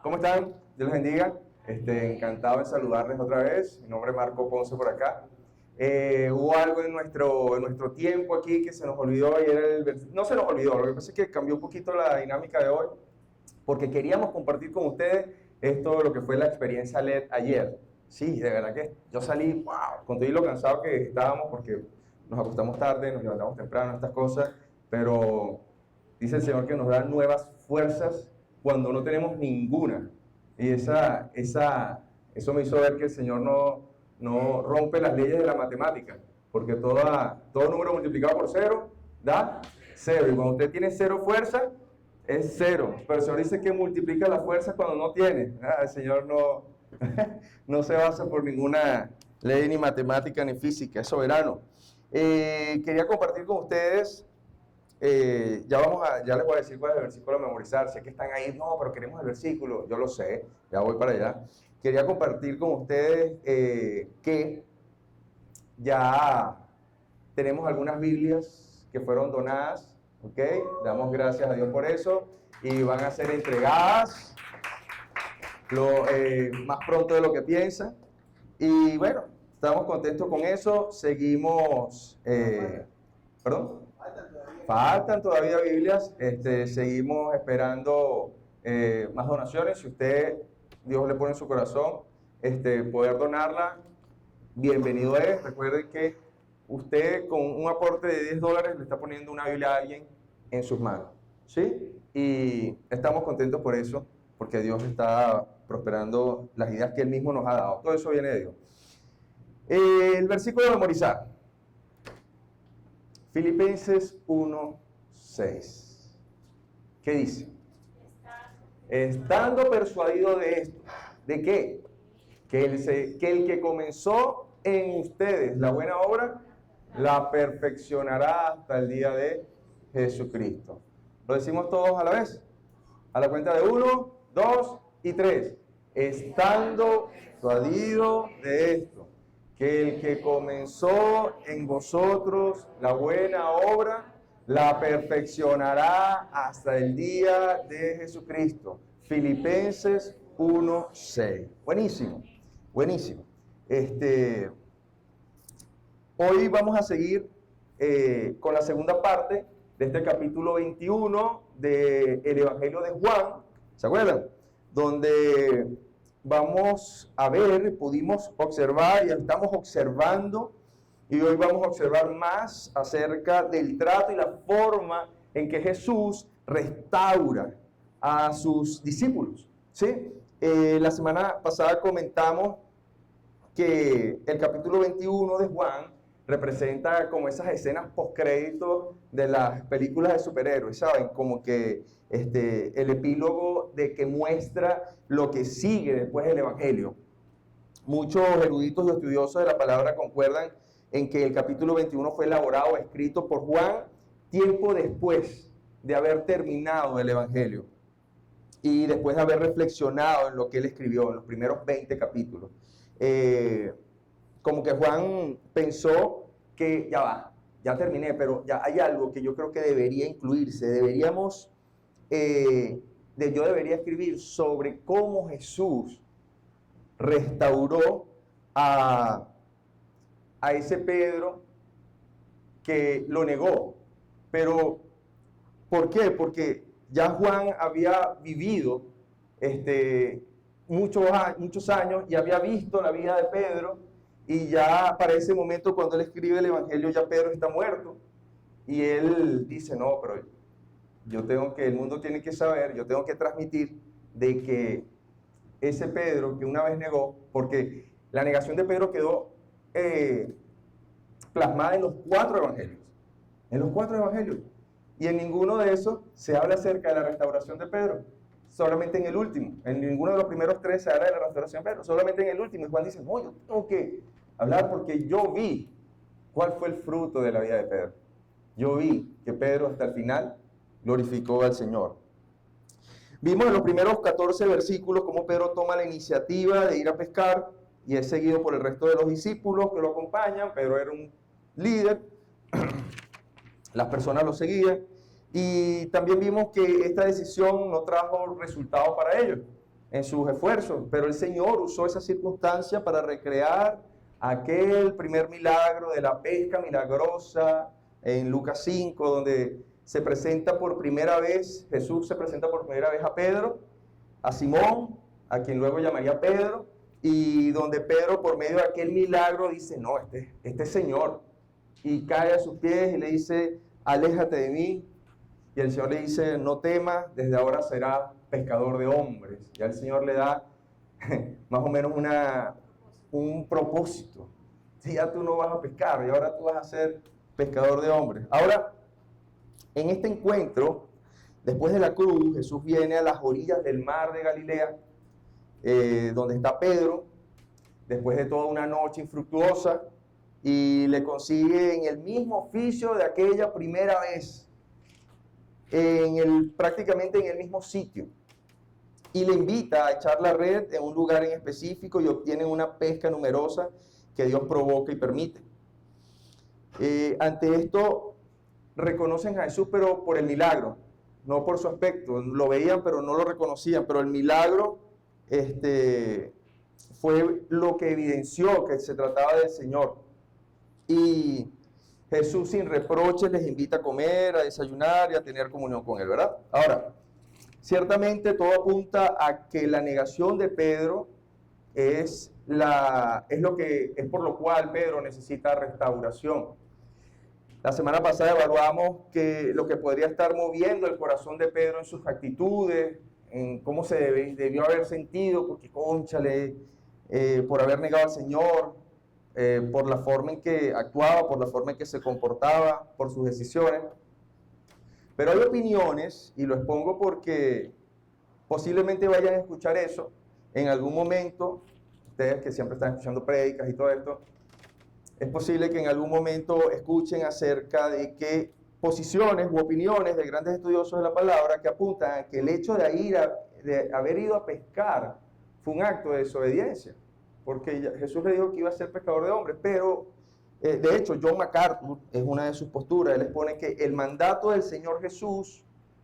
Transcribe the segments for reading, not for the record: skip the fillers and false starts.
¿Cómo están? Dios les bendiga. Encantado de saludarles otra vez. Mi nombre es Marco Ponce por acá. Hubo algo en nuestro tiempo aquí que se nos olvidó y era no se nos olvidó, lo que pasa es que cambió un poquito la dinámica de hoy porque queríamos compartir con ustedes esto, lo que fue la experiencia LED ayer. Sí, de verdad que yo salí, wow, con todo y lo cansado que estábamos porque nos acostamos tarde, nos levantamos temprano, estas cosas, pero dice el Señor que nos da nuevas fuerzas cuando no tenemos ninguna. Y eso me hizo ver que el Señor no rompe las leyes de la matemática, porque todo número multiplicado por cero da cero. Y cuando usted tiene cero fuerza, es cero. Pero el Señor dice que multiplica las fuerzas cuando no tiene. El Señor no se basa por ninguna ley ni matemática ni física, es soberano. Quería compartir con ustedes. Ya les voy a decir cuál es el versículo a memorizar. Sé que están ahí, no, pero queremos el versículo. Yo lo sé, ya voy para allá. Quería compartir con ustedes que ya tenemos algunas Biblias que fueron donadas, ¿ok? Damos gracias a Dios por eso y van a ser entregadas más pronto de lo que piensan. Y bueno, estamos contentos con eso. Seguimos, ¿perdón? Faltan todavía Biblias, seguimos esperando más donaciones. Si Dios le pone en su corazón, poder donarla, bienvenido es. Recuerden que usted con un aporte de $10 le está poniendo una Biblia a alguien en sus manos, ¿sí? Y estamos contentos por eso, porque Dios está prosperando las ideas que Él mismo nos ha dado. Todo eso viene de Dios. El versículo de memorizar. Filipenses 1:6. ¿Qué dice? Estando persuadido de esto. ¿De qué? Que el que comenzó en ustedes la buena obra, la perfeccionará hasta el día de Jesucristo. ¿Lo decimos todos a la vez? A la cuenta de 1, 2 y 3. Estando persuadido de esto. Que el que comenzó en vosotros la buena obra, la perfeccionará hasta el día de Jesucristo. Filipenses 1:6. Buenísimo, buenísimo. Hoy vamos a seguir con la segunda parte de este capítulo 21 del Evangelio de Juan. ¿Se acuerdan? Donde vamos a ver, pudimos observar y estamos observando, y hoy vamos a observar más acerca del trato y la forma en que Jesús restaura a sus discípulos, ¿sí? La semana pasada comentamos que el capítulo 21 de Juan representa como esas escenas postcréditos de las películas de superhéroes, ¿saben? Como que el epílogo de que muestra lo que sigue después del Evangelio. Muchos eruditos y estudiosos de la palabra concuerdan en que el capítulo 21 fue elaborado, escrito por Juan, tiempo después de haber terminado el Evangelio y después de haber reflexionado en lo que él escribió en los primeros 20 capítulos. Como que Juan pensó que ya terminé, pero ya hay algo que yo creo que debería incluirse. Yo debería escribir sobre cómo Jesús restauró a ese Pedro que lo negó. Pero, ¿por qué? Porque ya Juan había vivido muchos años y había visto la vida de Pedro, y ya para ese momento cuando él escribe el Evangelio ya Pedro está muerto, y él dice, no, pero el mundo tiene que saber, yo tengo que transmitir de que ese Pedro que una vez negó, porque la negación de Pedro quedó plasmada en los 4 evangelios, y en ninguno de esos se habla acerca de la restauración de Pedro. Solamente en el último, en ninguno de los primeros 3 se habla de la restauración de Pedro, solamente en el último. Y Juan dice, no, yo tengo que hablar porque yo vi cuál fue el fruto de la vida de Pedro. Yo vi que Pedro hasta el final glorificó al Señor. Vimos en los primeros 14 versículos cómo Pedro toma la iniciativa de ir a pescar y es seguido por el resto de los discípulos que lo acompañan. Pedro era un líder, las personas lo seguían. Y también vimos que esta decisión no trajo resultados para ellos. en sus esfuerzos, pero el Señor usó esa circunstancia para recrear aquel primer milagro de la pesca milagrosa en Lucas 5, donde se presenta por primera vez, Jesús se presenta por primera vez a Pedro, a Simón, a quien luego llamaría Pedro, y donde Pedro por medio de aquel milagro dice, no, este Señor, y cae a sus pies y le dice, aléjate de mí, y el Señor le dice, no temas, desde ahora serás pescador de hombres. Ya el Señor le da más o menos un propósito. Si ya tú no vas a pescar, y ahora tú vas a ser pescador de hombres. Ahora, en este encuentro, después de la cruz, Jesús viene a las orillas del mar de Galilea, donde está Pedro, después de toda una noche infructuosa, y le consigue en el mismo oficio de aquella primera vez, prácticamente en el mismo sitio, y le invita a echar la red en un lugar en específico y obtienen una pesca numerosa que Dios provoca y permite. Ante esto reconocen a Jesús, pero por el milagro, no por su aspecto. Lo veían, pero no lo reconocían, pero el milagro fue lo que evidenció que se trataba del Señor. Y Jesús sin reproches les invita a comer, a desayunar y a tener comunión con Él, ¿verdad? Ahora, ciertamente todo apunta a que la negación de Pedro es por lo cual Pedro necesita restauración. La semana pasada evaluamos que lo que podría estar moviendo el corazón de Pedro en sus actitudes, en cómo se debió haber sentido, porque cónchale, por haber negado al Señor, por la forma en que actuaba, por la forma en que se comportaba, por sus decisiones. Pero hay opiniones, y lo expongo porque posiblemente vayan a escuchar eso en algún momento, ustedes que siempre están escuchando prédicas y todo esto, es posible que en algún momento escuchen acerca de que posiciones u opiniones de grandes estudiosos de la palabra que apuntan a que el hecho de haber ido a pescar fue un acto de desobediencia, porque Jesús le dijo que iba a ser pescador de hombres, pero de hecho John MacArthur es una de sus posturas, él expone que el mandato del Señor Jesús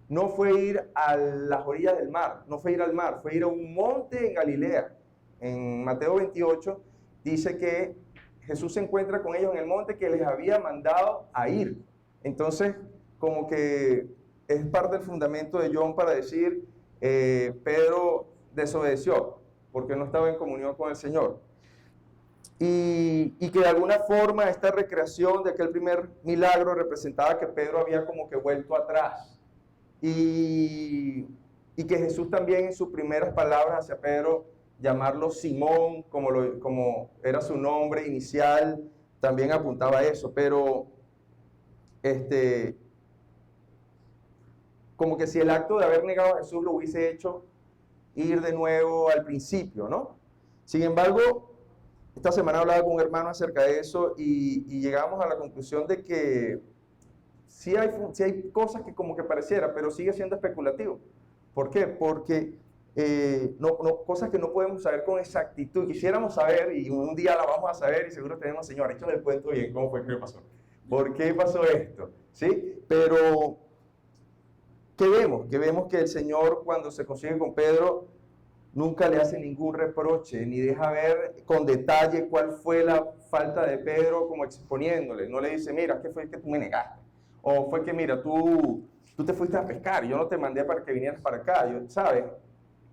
no fue ir a las orillas del mar, no fue ir al mar, fue ir a un monte en Galilea. En Mateo 28 dice que Jesús se encuentra con ellos en el monte que les había mandado a ir. Entonces, como que es parte del fundamento de John para decir, Pedro desobedeció porque no estaba en comunión con el Señor. Y que de alguna forma esta recreación de aquel primer milagro representaba que Pedro había como que vuelto atrás. Y que Jesús también en sus primeras palabras hacia Pedro, llamarlo Simón, como era su nombre inicial, también apuntaba a eso, pero como que si el acto de haber negado a Jesús lo hubiese hecho ir de nuevo al principio, ¿no? Sin embargo, esta semana hablaba con un hermano acerca de eso y llegamos a la conclusión de que sí hay cosas que como que pareciera, pero sigue siendo especulativo. ¿Por qué? Porque cosas que no podemos saber con exactitud. Quisiéramos saber, y un día la vamos a saber, y seguro tenemos, Señor, échale el cuento bien, ¿cómo fue que pasó? ¿Por qué pasó esto? ¿Sí? Pero, ¿qué vemos? Que vemos que el Señor, cuando se consigue con Pedro, nunca le hace ningún reproche, ni deja ver con detalle cuál fue la falta de Pedro, como exponiéndole. No le dice, mira, ¿qué fue que tú me negaste? O fue que, mira, tú te fuiste a pescar, yo no te mandé para que vinieras para acá, ¿sabes?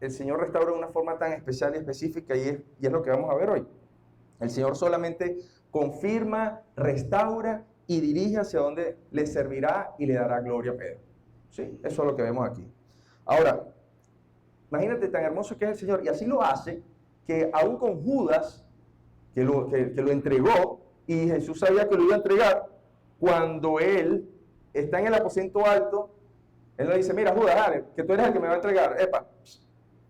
El Señor restaura de una forma tan especial y específica y es lo que vamos a ver hoy. El Señor solamente confirma, restaura y dirige hacia donde le servirá y le dará gloria a Pedro. ¿Sí? Eso es lo que vemos aquí. Ahora, imagínate tan hermoso que es el Señor, y así lo hace, que aún con Judas, que lo entregó, y Jesús sabía que lo iba a entregar, cuando él está en el aposento alto, él le dice, mira Judas, dale, que tú eres el que me va a entregar. Epa,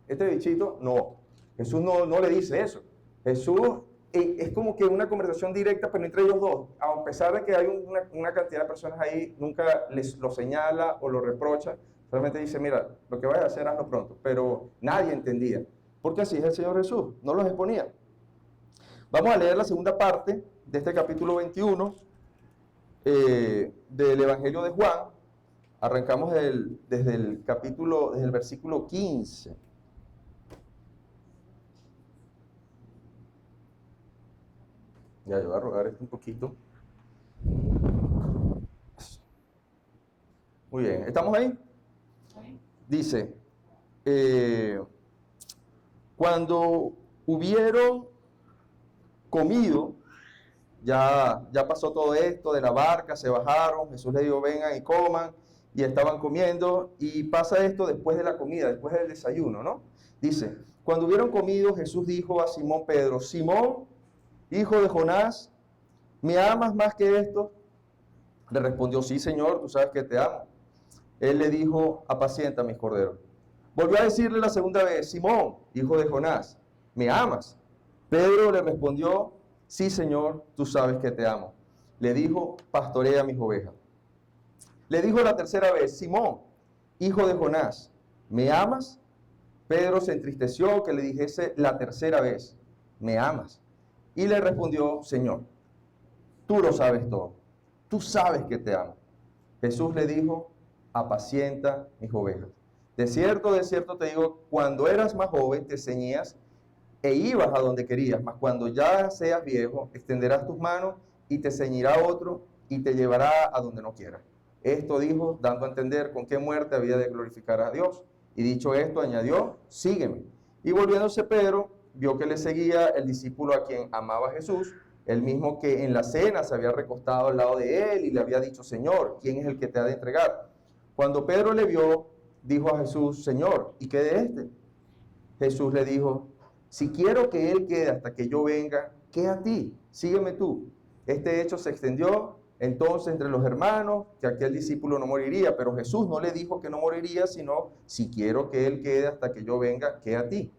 este bichito, no. Jesús no le dice eso. Jesús es como que una conversación directa, pero entre ellos dos. A pesar de que hay una cantidad de personas ahí, nunca les lo señala o lo reprocha. Solamente dice, mira, lo que vayas a hacer, hazlo pronto. Pero nadie entendía. Porque así es el Señor Jesús, no los exponía. Vamos a leer la segunda parte de este capítulo 21 del Evangelio de Juan. Arrancamos desde el versículo 15. Ya, yo voy a rogar esto un poquito. Muy bien, ¿estamos ahí? Dice, cuando hubieron comido, ya pasó todo esto de la barca, se bajaron, Jesús les dijo, vengan y coman, y estaban comiendo, y pasa esto después de la comida, después del desayuno, ¿no? Dice, cuando hubieron comido, Jesús dijo a Simón Pedro, Simón, hijo de Jonás, ¿me amas más que esto? Le respondió, sí, Señor, tú sabes que te amo. Él le dijo, apacienta mis corderos. Volvió a decirle la segunda vez, Simón, hijo de Jonás, ¿me amas? Pedro le respondió, sí, Señor, tú sabes que te amo. Le dijo, pastorea mis ovejas. Le dijo la tercera vez, Simón, hijo de Jonás, ¿me amas? Pedro se entristeció que le dijese la tercera vez, ¿me amas? Y le respondió, Señor, tú lo sabes todo, tú sabes que te amo. Jesús le dijo, apacienta mis ovejas. De cierto te digo, cuando eras más joven te ceñías e ibas a donde querías, mas cuando ya seas viejo, extenderás tus manos y te ceñirá otro y te llevará a donde no quieras. Esto dijo, dando a entender con qué muerte había de glorificar a Dios. Y dicho esto, añadió, sígueme. Y volviéndose Pedro, vio que le seguía el discípulo a quien amaba Jesús, el mismo que en la cena se había recostado al lado de él y le había dicho, Señor, ¿quién es el que te ha de entregar? Cuando Pedro le vio, dijo a Jesús, Señor, ¿y qué de este? Jesús le dijo, si quiero que él quede hasta que yo venga, ¿qué a ti? Sígueme tú. Este hecho se extendió entonces entre los hermanos, que aquel discípulo no moriría, pero Jesús no le dijo que no moriría, sino, si quiero que él quede hasta que yo venga, ¿qué a ti?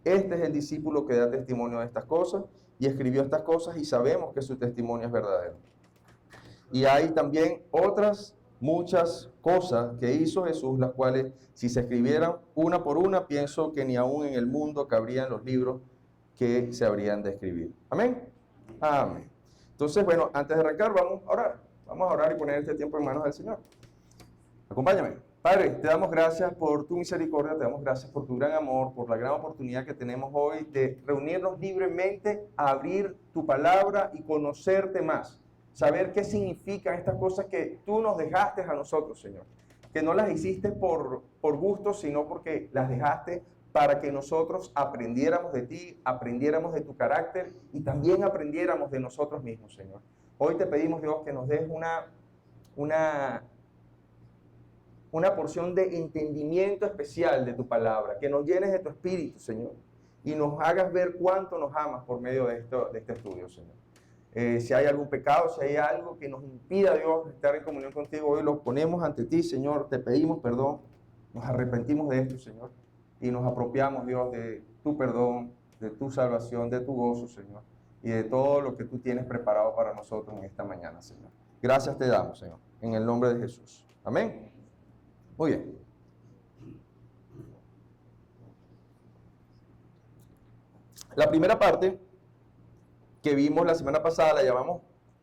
Este es el discípulo que da testimonio de estas cosas y escribió estas cosas y sabemos que su testimonio es verdadero. Y hay también otras muchas cosas que hizo Jesús, las cuales si se escribieran una por una, pienso que ni aún en el mundo cabrían los libros que se habrían de escribir. Amén. Amén. Entonces, bueno, antes de arrancar, vamos a orar. Vamos a orar y poner este tiempo en manos del Señor. Acompáñame. Padre, te damos gracias por tu misericordia, te damos gracias por tu gran amor, por la gran oportunidad que tenemos hoy de reunirnos libremente, a abrir tu palabra y conocerte más. Saber qué significan estas cosas que tú nos dejaste a nosotros, Señor. Que no las hiciste por gusto, sino porque las dejaste para que nosotros aprendiéramos de ti, aprendiéramos de tu carácter y también aprendiéramos de nosotros mismos, Señor. Hoy te pedimos, Dios, que nos des una porción de entendimiento especial de tu palabra, que nos llenes de tu espíritu, Señor, y nos hagas ver cuánto nos amas por medio de este estudio, Señor. Si hay algún pecado, si hay algo que nos impida, Dios, estar en comunión contigo, hoy lo ponemos ante ti, Señor, te pedimos perdón, nos arrepentimos de esto, Señor, y nos apropiamos, Dios, de tu perdón, de tu salvación, de tu gozo, Señor, y de todo lo que tú tienes preparado para nosotros en esta mañana, Señor. Gracias te damos, Señor, en el nombre de Jesús. Amén. Muy bien. La primera parte que vimos la semana pasada la llamamos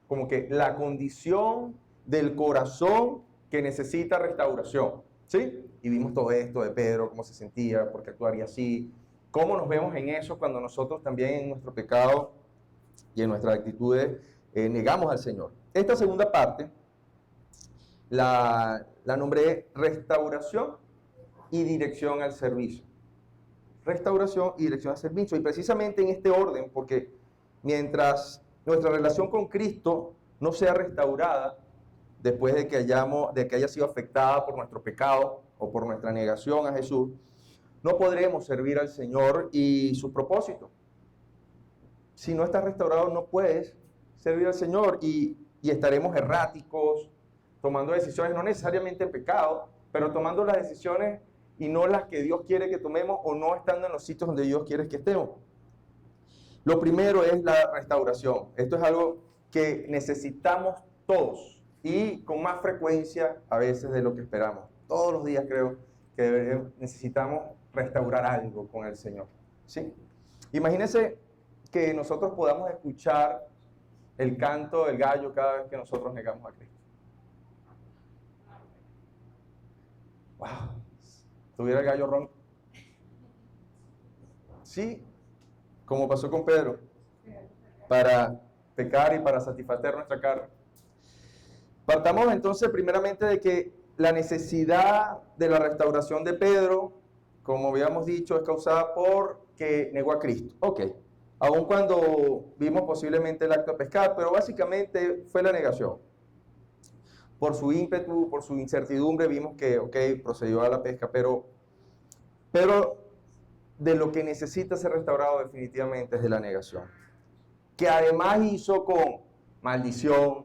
como que la condición del corazón que necesita restauración, ¿sí? Y vimos todo esto de Pedro, cómo se sentía, por qué actuaría así, cómo nos vemos en eso cuando nosotros también en nuestro pecado y en nuestras actitudes negamos al Señor. Esta segunda parte la nombré restauración y dirección al servicio. Restauración y dirección al servicio. Y precisamente en este orden, porque mientras nuestra relación con Cristo no sea restaurada, después de que haya sido afectada por nuestro pecado o por nuestra negación a Jesús, no podremos servir al Señor y su propósito. Si no estás restaurado, no puedes servir al Señor y estaremos erráticos, tomando decisiones no necesariamente en pecado, pero tomando las decisiones y no las que Dios quiere que tomemos o no estando en los sitios donde Dios quiere que estemos. Lo primero es la restauración. Esto es algo que necesitamos todos y con más frecuencia a veces de lo que esperamos. Todos los días creo que necesitamos restaurar algo con el Señor. ¿Sí? Imagínense que nosotros podamos escuchar el canto del gallo cada vez que nosotros negamos a Cristo. ¡Wow! ¿Tuviera el gallo ronco? Sí, como pasó con Pedro. Para pecar y para satisfacer nuestra carne. Partamos entonces primeramente de que la necesidad de la restauración de Pedro, como habíamos dicho, es causada por que negó a Cristo. Ok, aun cuando vimos posiblemente el acto de pescar, pero básicamente fue la negación. Por su ímpetu, por su incertidumbre, vimos que, ok, procedió a la pesca, pero de lo que necesita ser restaurado definitivamente es de la negación. Que además hizo con maldición,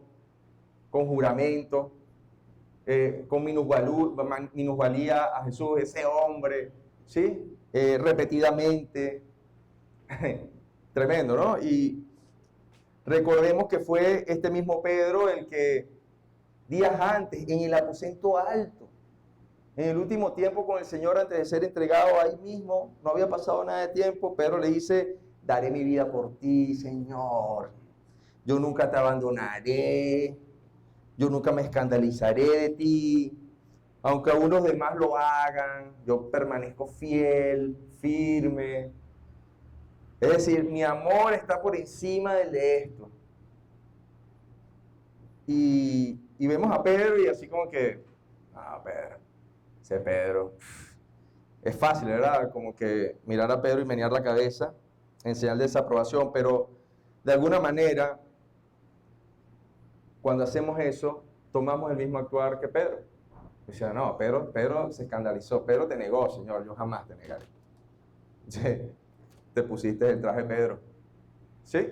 con juramento, con minusvalía a Jesús, ese hombre, ¿sí? Repetidamente. Tremendo, ¿no? Y recordemos que fue este mismo Pedro el que días antes, en el aposento alto, en el último tiempo con el Señor antes de ser entregado ahí mismo, no había pasado nada de tiempo, Pedro le dice, daré mi vida por ti, Señor. Yo nunca te abandonaré, yo nunca me escandalizaré de ti, aunque aún los demás lo hagan, yo permanezco fiel, firme. Es decir, mi amor está por encima del de esto. Y vemos a Pedro y así como que, Pedro, ese Pedro. Es fácil, ¿verdad? Como que mirar a Pedro y menear la cabeza en señal de desaprobación, pero de alguna manera, cuando hacemos eso, tomamos el mismo actuar que Pedro. Dice, no, Pedro se escandalizó, Pedro te negó, Señor, yo jamás te negaré. Te pusiste el traje Pedro. ¿Sí?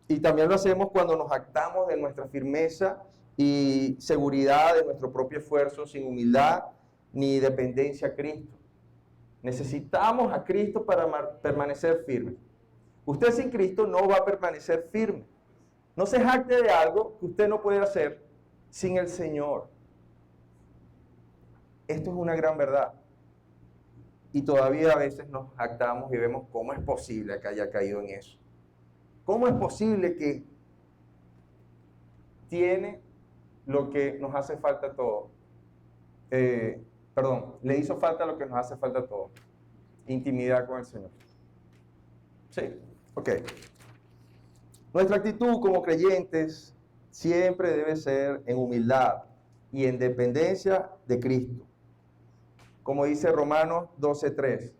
Y también lo hacemos cuando nos jactamos de nuestra firmeza y seguridad de nuestro propio esfuerzo sin humildad ni dependencia a Cristo. Necesitamos a Cristo para permanecer firme. Usted sin Cristo no va a permanecer firme. No se jacte de algo que usted no puede hacer sin el Señor. Esto es una gran verdad. Y todavía a veces nos jactamos y vemos cómo es posible que haya caído en eso. ¿Cómo es posible que tiene lo que nos hace falta a todos? Le hizo falta lo que nos hace falta a todos. Intimidad con el Señor. Sí, ok. Nuestra actitud como creyentes siempre debe ser en humildad y en dependencia de Cristo. Como dice Romanos 12:3.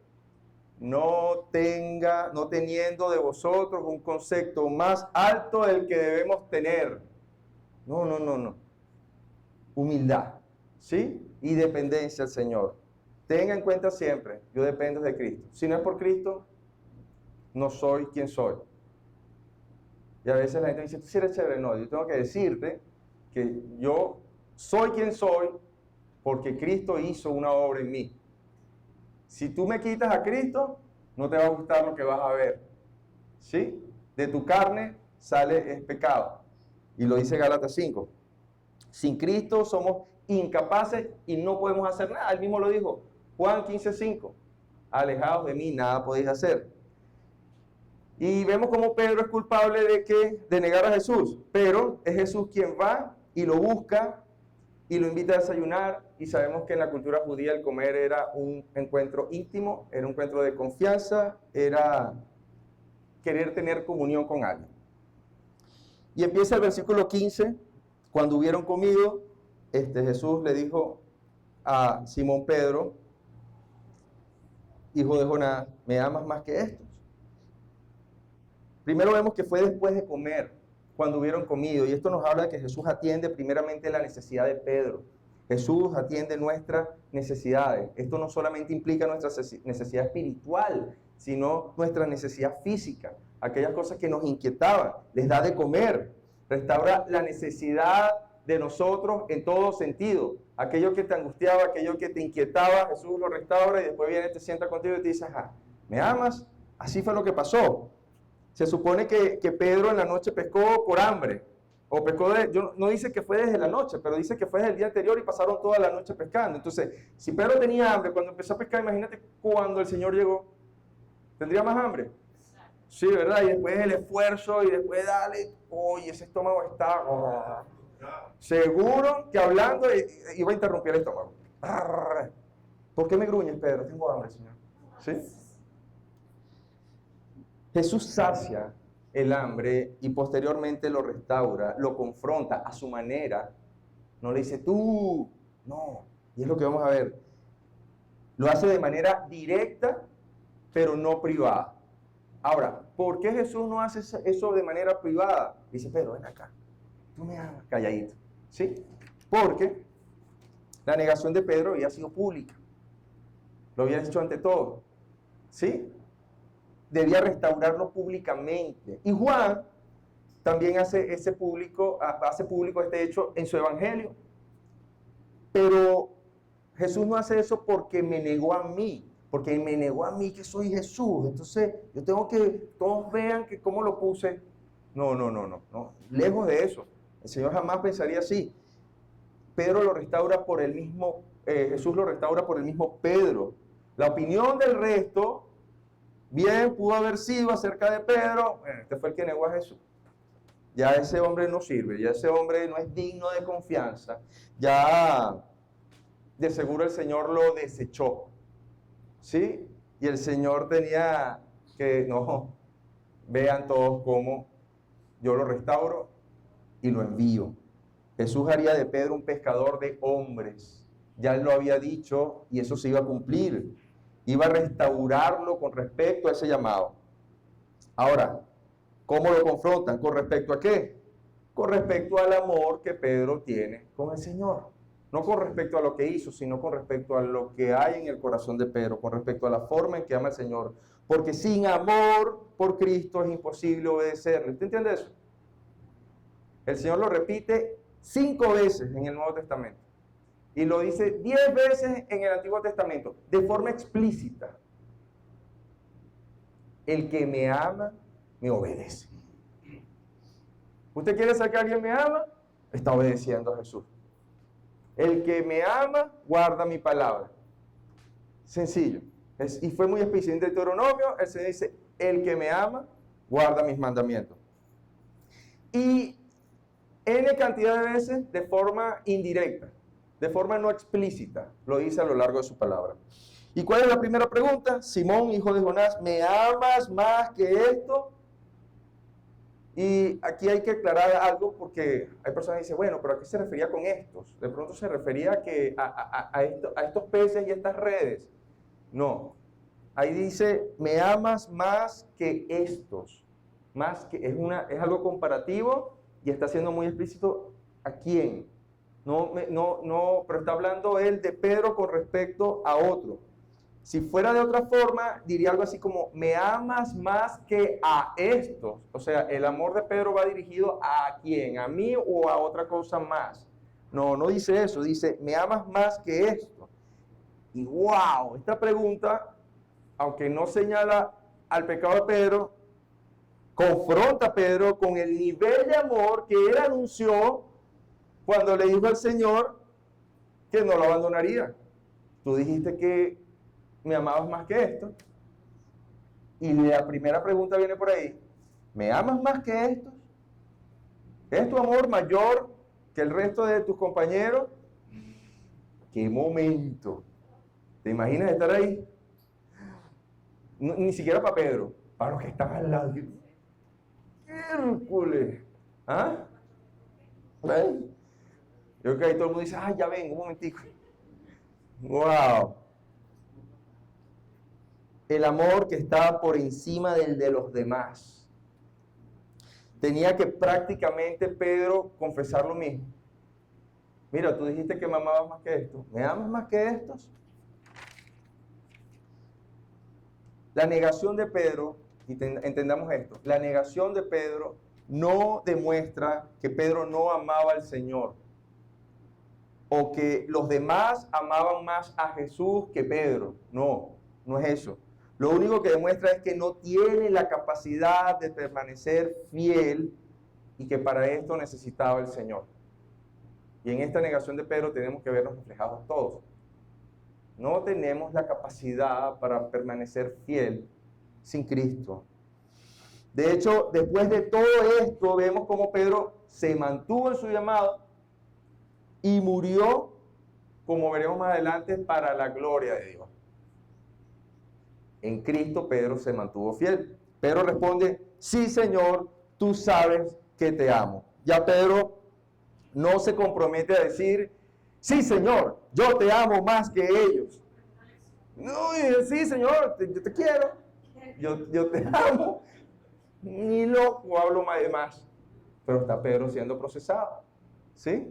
No teniendo de vosotros un concepto más alto del que debemos tener. No. Humildad, ¿sí? Y dependencia al Señor. Tenga en cuenta siempre, yo dependo de Cristo. Si no es por Cristo, no soy quien soy. Y a veces la gente dice, tú sí eres chévere. No, yo tengo que decirte que yo soy quien soy porque Cristo hizo una obra en mí. Si tú me quitas a Cristo, no te va a gustar lo que vas a ver. ¿Sí? De tu carne sale pecado. Y lo dice Gálatas 5. Sin Cristo somos incapaces y no podemos hacer nada. Él mismo lo dijo. Juan 15:5. Alejados de mí, nada podéis hacer. Y vemos cómo Pedro es culpable de negar a Jesús. Pero es Jesús quien va y lo busca y lo invita a desayunar, y sabemos que en la cultura judía el comer era un encuentro íntimo, era un encuentro de confianza, era querer tener comunión con alguien. Y empieza el versículo 15, cuando hubieron comido, Jesús le dijo a Simón Pedro, hijo de Jonás, ¿me amas más que estos? Primero vemos que fue después de comer, cuando hubieron comido, y esto nos habla de que Jesús atiende primeramente la necesidad de Pedro. Jesús atiende nuestras necesidades. Esto no solamente implica nuestra necesidad espiritual, sino nuestra necesidad física, aquellas cosas que nos inquietaban, les da de comer, restaura la necesidad de nosotros en todo sentido. Aquello que te angustiaba, aquello que te inquietaba, Jesús lo restaura y después viene, te sienta contigo y te dice, ¿me amas? Así fue lo que pasó. Se supone que Pedro en la noche pescó por hambre, o pescó no dice que fue desde la noche, pero dice que fue desde el día anterior y pasaron toda la noche pescando. Entonces, si Pedro tenía hambre cuando empezó a pescar, imagínate cuando el Señor llegó, ¿tendría más hambre? Sí, ¿verdad? Y después el esfuerzo y después dale, ese estómago está... Seguro que hablando iba a interrumpir el estómago. ¿Por qué me gruñes, Pedro? Tengo hambre, Señor. ¿Sí? Jesús sacia el hambre y posteriormente lo restaura, lo confronta a su manera. No le dice tú, no. Y es lo que vamos a ver. Lo hace de manera directa, pero no privada. Ahora, ¿por qué Jesús no hace eso de manera privada? Dice, Pedro, ven acá, tú me amas, calladito. ¿Sí? Porque la negación de Pedro había sido pública. Lo había hecho ante todo. ¿Sí? Debía restaurarlo públicamente. Y Juan también hace público este hecho en su evangelio. Pero Jesús no hace eso porque me negó a mí. Porque me negó a mí que soy Jesús. Entonces, yo tengo que todos vean que cómo lo puse. No. Lejos de eso. El Señor jamás pensaría así. Pedro lo restaura por el mismo, Jesús lo restaura por el mismo Pedro. La opinión del resto, bien, pudo haber sido acerca de Pedro. Bueno, este fue el que negó a Jesús. Ya ese hombre no sirve, ya ese hombre no es digno de confianza. Ya, de seguro el Señor lo desechó. ¿Sí? Y el Señor tenía que, no, vean todos cómo yo lo restauro y lo envío. Jesús haría de Pedro un pescador de hombres. Ya él lo había dicho y eso se iba a cumplir. Iba a restaurarlo con respecto a ese llamado. Ahora, ¿cómo lo confrontan? ¿Con respecto a qué? Con respecto al amor que Pedro tiene con el Señor. No con respecto a lo que hizo, sino con respecto a lo que hay en el corazón de Pedro, con respecto a la forma en que ama al Señor. Porque sin amor por Cristo es imposible obedecerle. ¿Usted entiende eso? El Señor lo repite 5 veces en el Nuevo Testamento. Y lo dice 10 veces en el Antiguo Testamento, de forma explícita. El que me ama, me obedece. ¿Usted quiere saber que alguien me ama? Está obedeciendo a Jesús. El que me ama, guarda mi palabra. Sencillo. Y fue muy explícito. En Deuteronomio, el Señor dice, el que me ama, guarda mis mandamientos. Y N cantidad de veces de forma indirecta, de forma no explícita, lo dice a lo largo de su palabra. ¿Y cuál es la primera pregunta? Simón, hijo de Jonás, ¿me amas más que esto? Y aquí hay que aclarar algo porque hay personas que dicen, bueno, pero ¿a qué se refería con estos? De pronto se refería a estos peces y estas redes. No, ahí dice, ¿me amas más que estos? Más que, es algo comparativo y está siendo muy explícito a quién. Pero está hablando él de Pedro con respecto a otro. Si fuera de otra forma, diría algo así como, me amas más que a estos. O sea, el amor de Pedro va dirigido a quién, a mí o a otra cosa más. No dice eso, dice, me amas más que esto. Y wow, esta pregunta, aunque no señala al pecado de Pedro, confronta a Pedro con el nivel de amor que él anunció cuando le dijo al Señor que no lo abandonaría. Tú dijiste que me amabas más que esto. Y la primera pregunta viene por ahí. ¿Me amas más que estos? ¿Es tu amor mayor que el resto de tus compañeros? ¡Qué momento! ¿Te imaginas estar ahí? No, ni siquiera para Pedro, para los que están al lado. ¡Hércules! ¿Ah? ¿Ven? Yo creo que ahí todo el mundo dice, ¡ay, ya vengo, un momentico! ¡Wow! El amor que estaba por encima del de los demás. Tenía que prácticamente Pedro confesar lo mismo. Mira, tú dijiste que me amabas más que esto. ¿Me amas más que estos? La negación de Pedro, y entendamos esto, la negación de Pedro no demuestra que Pedro no amaba al Señor o que los demás amaban más a Jesús que Pedro. No es eso. Lo único que demuestra es que no tiene la capacidad de permanecer fiel y que para esto necesitaba el Señor. Y en esta negación de Pedro tenemos que vernos reflejados todos. No tenemos la capacidad para permanecer fiel sin Cristo. De hecho, después de todo esto, vemos cómo Pedro se mantuvo en su llamado y murió, como veremos más adelante, para la gloria de Dios. En Cristo Pedro se mantuvo fiel. Pedro responde, sí Señor, tú sabes que te amo. Ya Pedro no se compromete a decir, sí Señor, yo te amo más que ellos. No, sí Señor, yo te quiero, yo te amo. Ni loco hablo más de más. Pero está Pedro siendo procesado. ¿Sí?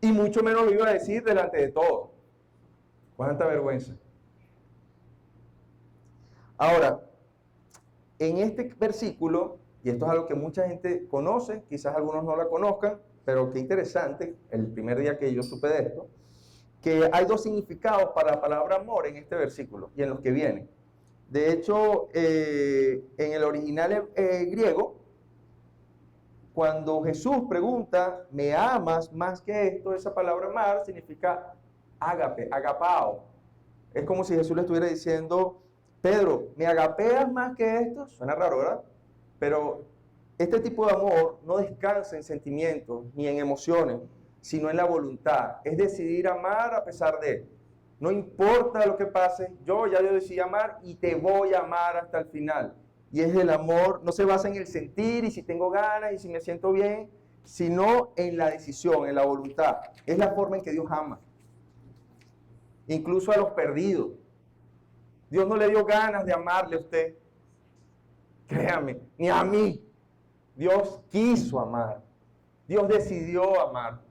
Y mucho menos lo iba a decir delante de todos. Cuánta vergüenza. Ahora, en este versículo, y esto es algo que mucha gente conoce, quizás algunos no la conozcan, pero qué interesante, el primer día que yo supe de esto, que hay dos significados para la palabra amor en este versículo y en los que vienen. De hecho, en el original griego, cuando Jesús pregunta, ¿me amas más que esto? Esa palabra amar significa ágape, agapao. Es como si Jesús le estuviera diciendo, Pedro, ¿me agapeas más que esto? Suena raro, ¿verdad? Pero este tipo de amor no descansa en sentimientos ni en emociones, sino en la voluntad. Es decidir amar a pesar de. No importa lo que pase, yo decidí amar y te voy a amar hasta el final. Y es el amor, no se basa en el sentir y si tengo ganas y si me siento bien, sino en la decisión, en la voluntad. Es la forma en que Dios ama. Incluso a los perdidos. Dios no le dio ganas de amarle a usted. Créame, ni a mí. Dios quiso amar. Dios decidió amar.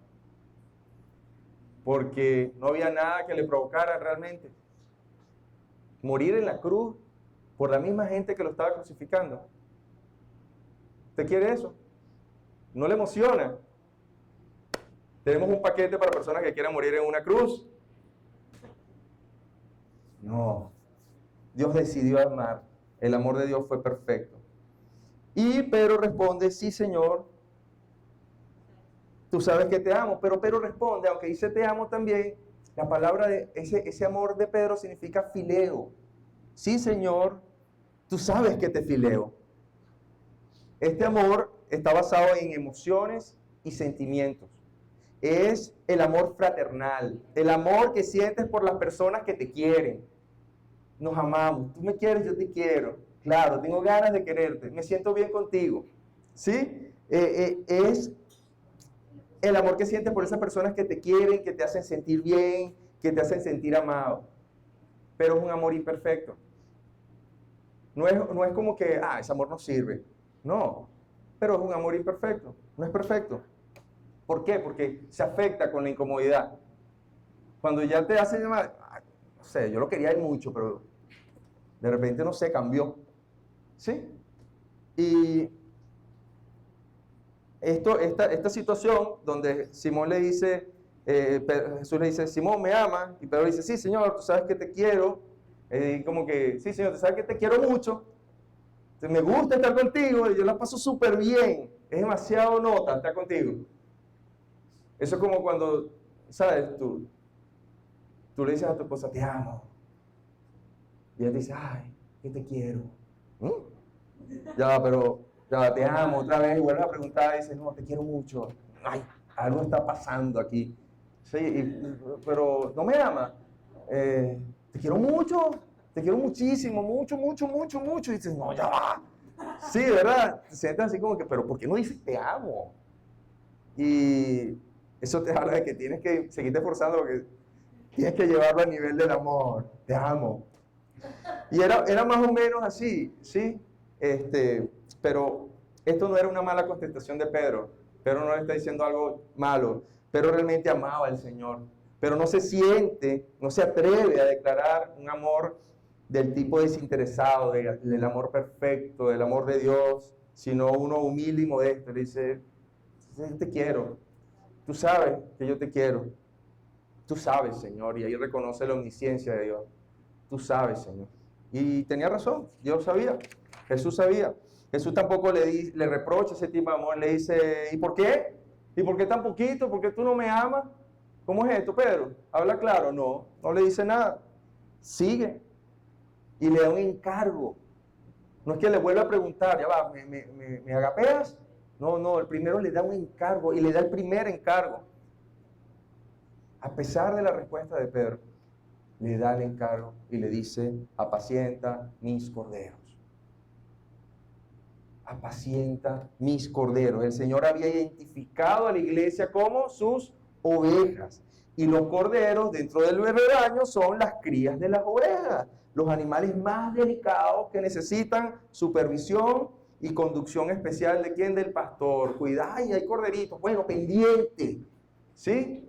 Porque no había nada que le provocara realmente. Morir en la cruz por la misma gente que lo estaba crucificando. ¿Usted quiere eso? ¿No le emociona? Tenemos un paquete para personas que quieran morir en una cruz. No. Dios decidió amar. El amor de Dios fue perfecto. Y Pedro responde, sí Señor, tú sabes que te amo. Pero Pedro responde, aunque dice te amo también, la palabra de ese amor de Pedro significa fileo. Sí Señor, tú sabes que te fileo. Este amor está basado en emociones y sentimientos. Es el amor fraternal, el amor que sientes por las personas que te quieren. Nos amamos, tú me quieres, yo te quiero. Claro, tengo ganas de quererte, me siento bien contigo. ¿Sí? Es el amor que sientes por esas personas que te quieren, que te hacen sentir bien, que te hacen sentir amado. Pero es un amor imperfecto. No es como que, ese amor no sirve. No, pero es un amor imperfecto, no es perfecto. ¿Por qué? Porque se afecta con la incomodidad. Cuando ya te hace llamar, no sé, yo lo quería ir mucho, pero de repente, no sé, cambió. ¿Sí? Y esta situación donde Simón le dice, Jesús le dice, Simón, ¿me ama? Y Pedro dice, sí, Señor, tú sabes que te quiero. Como que, sí, Señor, tú sabes que te quiero mucho. Me gusta estar contigo y yo la paso súper bien. Es demasiado nota estar contigo. Eso es como cuando, ¿sabes? Tú le dices a tu esposa, te amo. Y ella te dice, ay, que te quiero. Ya, te amo otra vez. Y vuelves a preguntar y dices, no, te quiero mucho. Ay, algo está pasando aquí. Sí, pero no me ama. Te quiero mucho. Te quiero muchísimo, mucho, mucho, mucho, mucho. Y dices, no, ya va. Sí, ¿verdad? Te sientes así como que, pero ¿por qué no dices te amo? Y eso te habla de que tienes que seguirte esforzando porque tienes que llevarlo al nivel del amor. Te amo. Y era más o menos así, ¿sí? Pero esto no era una mala contestación de Pedro. Pedro no le está diciendo algo malo. Pedro realmente amaba al Señor. Pero no se siente, no se atreve a declarar un amor del tipo desinteresado, del amor perfecto, del amor de Dios, sino uno humilde y modesto. Le dice, yo te quiero. Tú sabes que yo te quiero. Tú sabes, Señor. Y ahí reconoce la omnisciencia de Dios. Tú sabes, Señor. Y tenía razón, Dios sabía, Jesús sabía. Jesús tampoco le reprocha ese tipo de amor, le dice, ¿y por qué? ¿Y por qué tan poquito? ¿Por qué tú no me amas? ¿Cómo es esto, Pedro? Habla claro. No le dice nada. Sigue. Y le da un encargo. No es que le vuelva a preguntar, ya va, ¿me agapeas? No, el primero le da un encargo y le da el primer encargo. A pesar de la respuesta de Pedro, le da el encargo y le dice, apacienta mis corderos. apacienta mis corderos. El Señor había identificado a la iglesia como sus ovejas. Y los corderos dentro del rebaño son las crías de las ovejas, los animales más delicados que necesitan supervisión y conducción especial de quién, del pastor. Cuidado, hay corderitos, bueno, pendiente, ¿sí?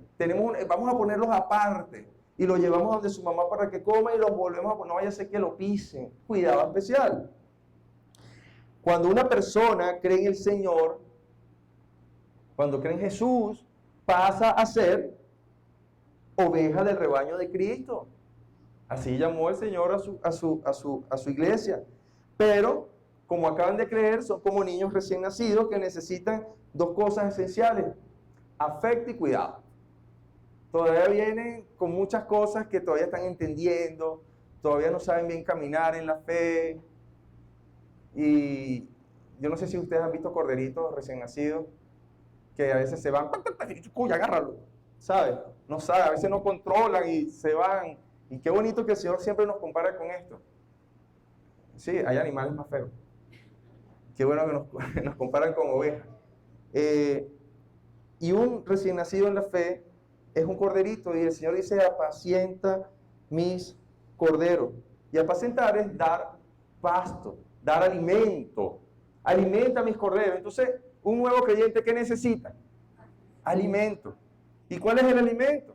Vamos a ponerlos aparte y los llevamos donde su mamá para que coma y los volvemos a poner, no vaya a ser que lo pisen. Cuidado especial. Cuando una persona cree en el Señor, cuando cree en Jesús, pasa a ser oveja del rebaño de Cristo. Así llamó el Señor a su iglesia. Pero, como acaban de creer, son como niños recién nacidos que necesitan dos cosas esenciales: afecto y cuidado. Todavía vienen con muchas cosas que todavía están entendiendo, todavía no saben bien caminar en la fe. Y yo no sé si ustedes han visto corderitos recién nacidos que a veces se van, ¡cuy, agárralo! ¿Sabes? No sabe, a veces no controlan y se van. Y qué bonito que el Señor siempre nos compara con esto. Sí, hay animales más feos. Qué bueno que nos comparan con ovejas. Y un recién nacido en la fe es un corderito, y el Señor dice: apacienta mis corderos. Y apacentar es dar pasto, dar alimento. Alimenta a mis corderos. Entonces, un nuevo creyente, ¿qué necesita? Alimento. ¿Y cuál es el alimento?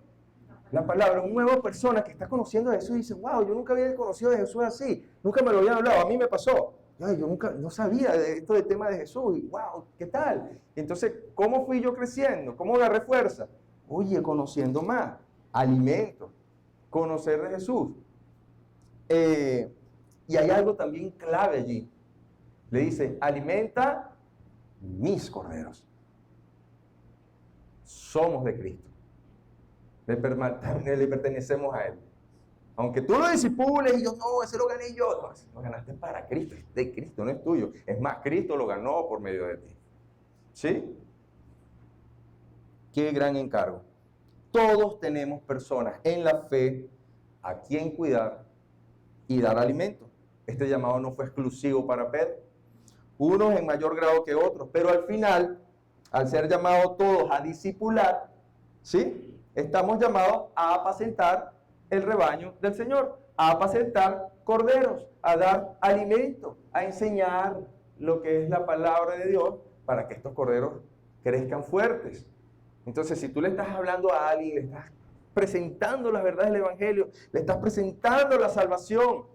La palabra. Una nueva persona que está conociendo a Jesús y dice: wow, yo nunca había conocido a Jesús así, nunca me lo habían hablado, a mí me pasó. Ay, yo nunca, no sabía de esto del tema de Jesús, y wow, ¿qué tal? Entonces, ¿cómo fui yo creciendo? ¿Cómo agarré fuerza? Oye, conociendo más, alimento, conocer de Jesús. Y hay algo también clave allí. Le dice: alimenta mis corderos. Somos de Cristo. Le pertenecemos a Él. Aunque tú lo disipules y yo, no, ese lo gané yo. No, ese lo ganaste para Cristo, es de Cristo, no es tuyo. Es más, Cristo lo ganó por medio de ti. ¿Sí? Qué gran encargo. Todos tenemos personas en la fe a quien cuidar y dar alimento. Este llamado no fue exclusivo para Pedro. Unos en mayor grado que otros, pero al final, al ser llamados todos a discipular, ¿sí? Estamos llamados a apacentar el rebaño del Señor, a apacentar corderos, a dar alimento, a enseñar lo que es la palabra de Dios para que estos corderos crezcan fuertes. Entonces, si tú le estás hablando a alguien, le estás presentando las verdades del Evangelio, le estás presentando la salvación,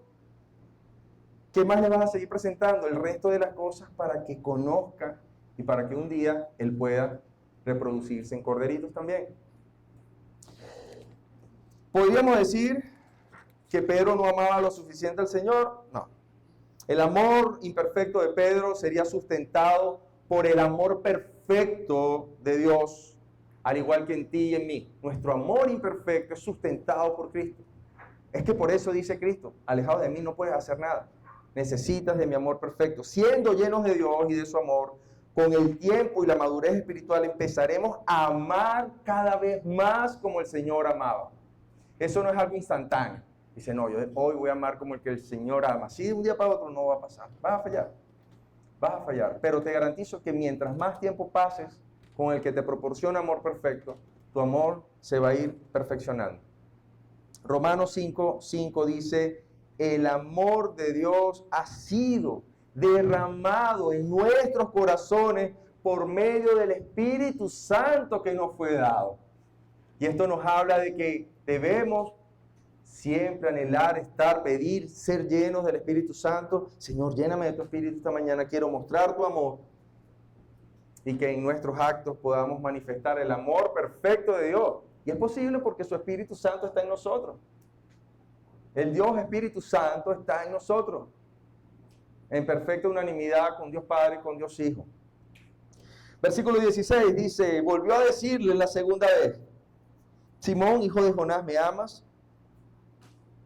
¿qué más le vas a seguir presentando? El resto de las cosas para que conozca y para que un día él pueda reproducirse en corderitos también. ¿Podríamos decir que Pedro no amaba lo suficiente al Señor? No. El amor imperfecto de Pedro sería sustentado por el amor perfecto de Dios, al igual que en ti y en mí. Nuestro amor imperfecto es sustentado por Cristo. Es que por eso dice Cristo: alejado de mí no puedes hacer nada. Necesitas de mi amor perfecto. Siendo llenos de Dios y de su amor, con el tiempo y la madurez espiritual empezaremos a amar cada vez más como el Señor amaba. Eso no es algo instantáneo. Dice: no, yo hoy voy a amar como el que el Señor ama. Así de un día para otro no va a pasar. Vas a fallar. Vas a fallar. Pero te garantizo que mientras más tiempo pases con el que te proporciona amor perfecto, tu amor se va a ir perfeccionando. Romanos 5:5 dice: el amor de Dios ha sido derramado en nuestros corazones por medio del Espíritu Santo que nos fue dado. Y esto nos habla de que debemos siempre anhelar, pedir, ser llenos del Espíritu Santo. Señor, lléname de tu Espíritu esta mañana, quiero mostrar tu amor. Y que en nuestros actos podamos manifestar el amor perfecto de Dios. Y es posible porque su Espíritu Santo está en nosotros. El Dios Espíritu Santo está en nosotros, en perfecta unanimidad con Dios Padre y con Dios Hijo. Versículo 16 dice: volvió a decirle la segunda vez: Simón, hijo de Jonás, ¿me amas?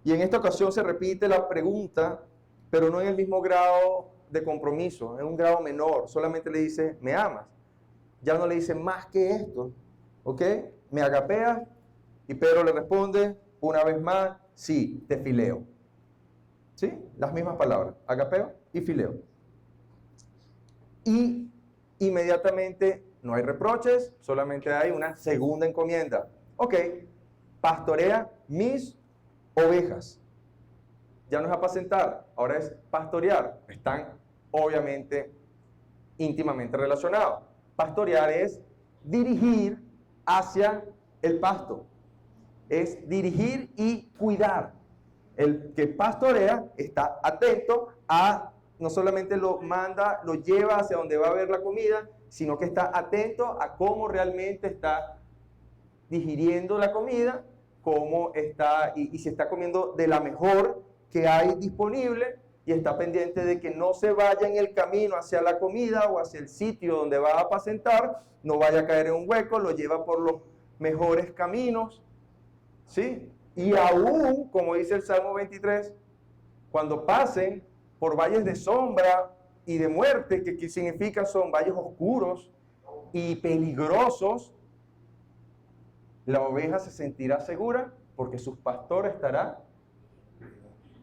Y en esta ocasión se repite la pregunta, pero no en el mismo grado de compromiso, en un grado menor. Solamente le dice: ¿me amas? Ya no le dice más que esto, ¿ok? ¿Me agapeas? Y Pedro le responde una vez más: sí, te fileo. ¿Sí? Las mismas palabras, agapeo y fileo. y inmediatamente no hay reproches, solamente hay una segunda encomienda. Ok, pastorea mis ovejas. Ya no es apacentar, ahora es pastorear. Están obviamente íntimamente relacionados. Pastorear es dirigir hacia el pasto. Es dirigir y cuidar. El que pastorea está atento a, no solamente lo manda, lo lleva hacia donde va a haber la comida, sino que está atento a cómo realmente está digiriendo la comida, cómo está, y se está comiendo de la mejor que hay disponible, y está pendiente de que no se vaya en el camino hacia la comida o hacia el sitio donde va a apacentar, no vaya a caer en un hueco, lo lleva por los mejores caminos, ¿sí? Y aún, como dice el Salmo 23, cuando pasen por valles de sombra y de muerte, que significa son valles oscuros y peligrosos, la oveja se sentirá segura porque su pastor estará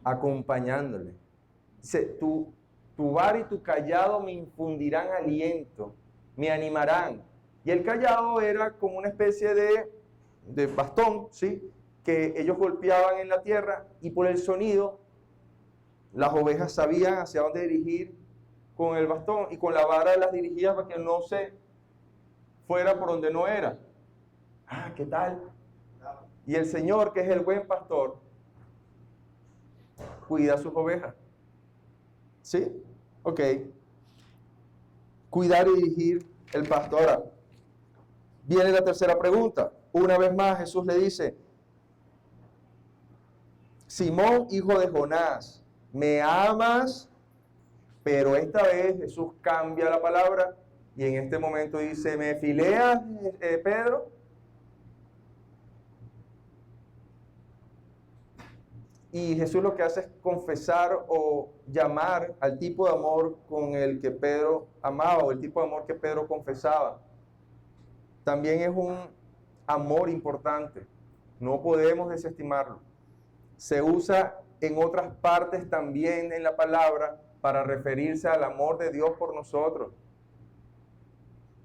acompañándole. Dice, tu vara y tu callado me infundirán aliento, me animarán. Y el callado era como una especie de bastón, ¿sí?, que ellos golpeaban en la tierra, y por el sonido las ovejas sabían hacia dónde dirigir con el bastón, y con la vara las dirigía para que no se fuera por donde no era. Ah, ¿qué tal? Y el Señor, que es el buen pastor, cuida a sus ovejas. ¿Sí? Ok. Cuidar y dirigir el pasto. Ahora, viene la tercera pregunta. Una vez más Jesús le dice, Simón, hijo de Jonás, ¿me amas? Pero esta vez Jesús cambia la palabra y en este momento dice, ¿me fileas, Pedro? Y Jesús lo que hace es confesar o llamar al tipo de amor con el que Pedro amaba, o el tipo de amor que Pedro confesaba. También es un amor importante, no podemos desestimarlo. Se usa en otras partes también en la palabra para referirse al amor de Dios por nosotros.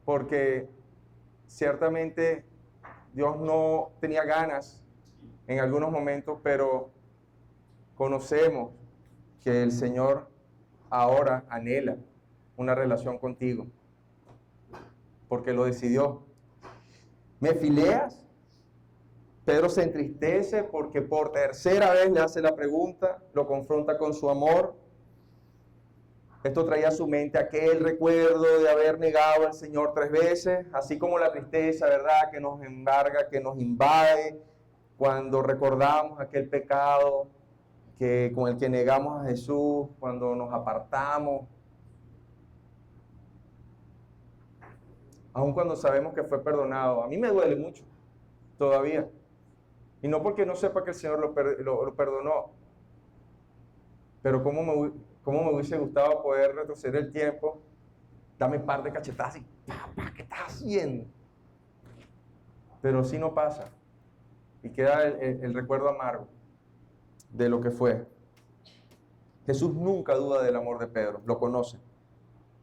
Porque ciertamente Dios no tenía ganas en algunos momentos, pero conocemos que el Señor ahora anhela una relación contigo, porque lo decidió. ¿Me fileas? Pedro se entristece porque por tercera vez le hace la pregunta, lo confronta con su amor. Esto traía a su mente aquel recuerdo de haber negado al Señor 3 veces, así como la tristeza, ¿verdad?, que nos embarga, que nos invade cuando recordamos aquel pecado con el que negamos a Jesús, cuando nos apartamos, aun cuando sabemos que fue perdonado. A mí me duele mucho todavía, y no porque no sepa que el Señor lo perdonó, pero cómo me hubiese gustado poder retroceder el tiempo, dame un par de cachetadas y, papá, ¿qué estás haciendo? Pero sí no pasa, y queda el recuerdo amargo de lo que fue. Jesús nunca duda del amor de Pedro, lo conoce,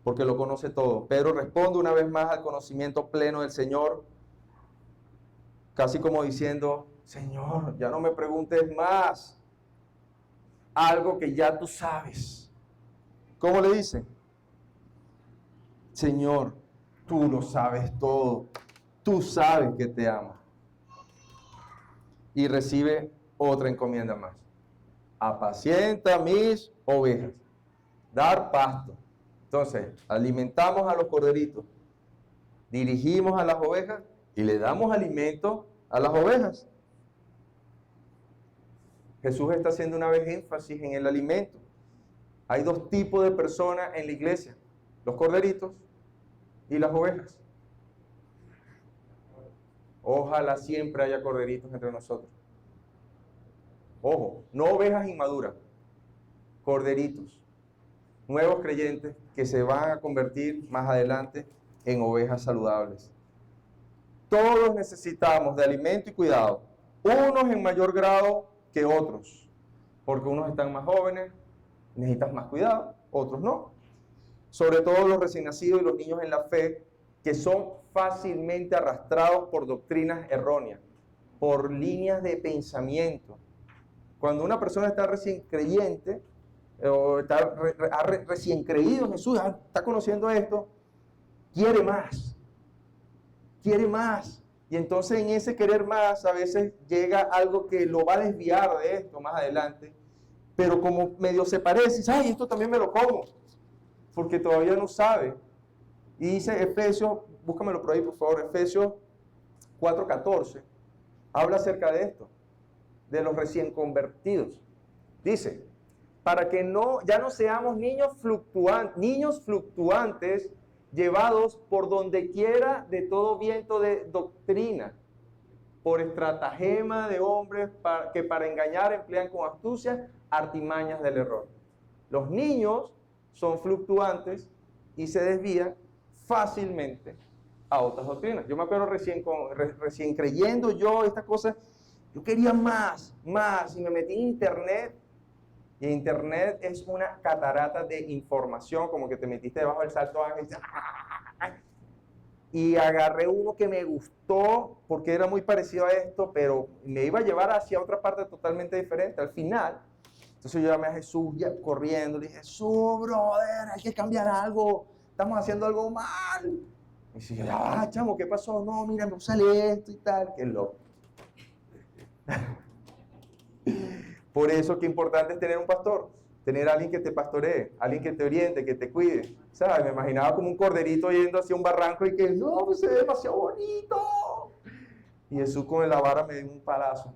porque lo conoce todo. Pedro responde una vez más al conocimiento pleno del Señor, casi como diciendo, Señor, ya no me preguntes más algo que ya tú sabes. ¿Cómo le dice? Señor, tú lo sabes todo, tú sabes que te amo. Y recibe otra encomienda más. Apacienta mis ovejas, dar pasto. Entonces, alimentamos a los corderitos, dirigimos a las ovejas y le damos alimento a las ovejas. Jesús está haciendo una vez énfasis en el alimento. Hay dos tipos de personas en la iglesia, los corderitos y las ovejas. Ojalá siempre haya corderitos entre nosotros. Ojo, no ovejas inmaduras, corderitos, nuevos creyentes que se van a convertir más adelante en ovejas saludables. Todos necesitamos de alimento y cuidado, unos en mayor grado que otros, porque unos están más jóvenes, necesitan más cuidado, otros no. sobre todo los recién nacidos y los niños en la fe, que son fácilmente arrastrados por doctrinas erróneas, por líneas de pensamiento. Cuando una persona está recién creyente, o está recién creído en Jesús, está conociendo esto, quiere más. Quiere más. Y entonces en ese querer más, a veces llega algo que lo va a desviar de esto más adelante, pero como medio se parece, ay, esto también me lo como, porque todavía no sabe. Y dice Efesios, búscamelo por ahí por favor, Efesios 4:14, habla acerca de esto, de los recién convertidos. Dice, para que ya no seamos niños fluctuantes, llevados por donde quiera de todo viento de doctrina, por estratagema de hombres que para engañar emplean con astucia artimañas del error. Los niños son fluctuantes y se desvían fácilmente a otras doctrinas. Yo me acuerdo recién creyendo yo estas cosas, yo quería más, y me metí en internet. Y internet es una catarata de información, como que te metiste debajo del salto ángel y agarré uno que me gustó porque era muy parecido a esto, pero me iba a llevar hacia otra parte totalmente diferente. Al final, entonces yo llamé a Jesús ya corriendo, le dije, Jesús, brother, hay que cambiar algo, estamos haciendo algo mal. Y dice, chamo, ¿qué pasó? No, mira, me sale esto y tal, qué loco. Por eso que importante es tener un pastor, tener a alguien que te pastoree, alguien que te oriente, que te cuide. ¿Sabes? Me imaginaba como un corderito yendo hacia un barranco y que, no, pues se ve demasiado bonito. Y Jesús con la vara me dio un palazo.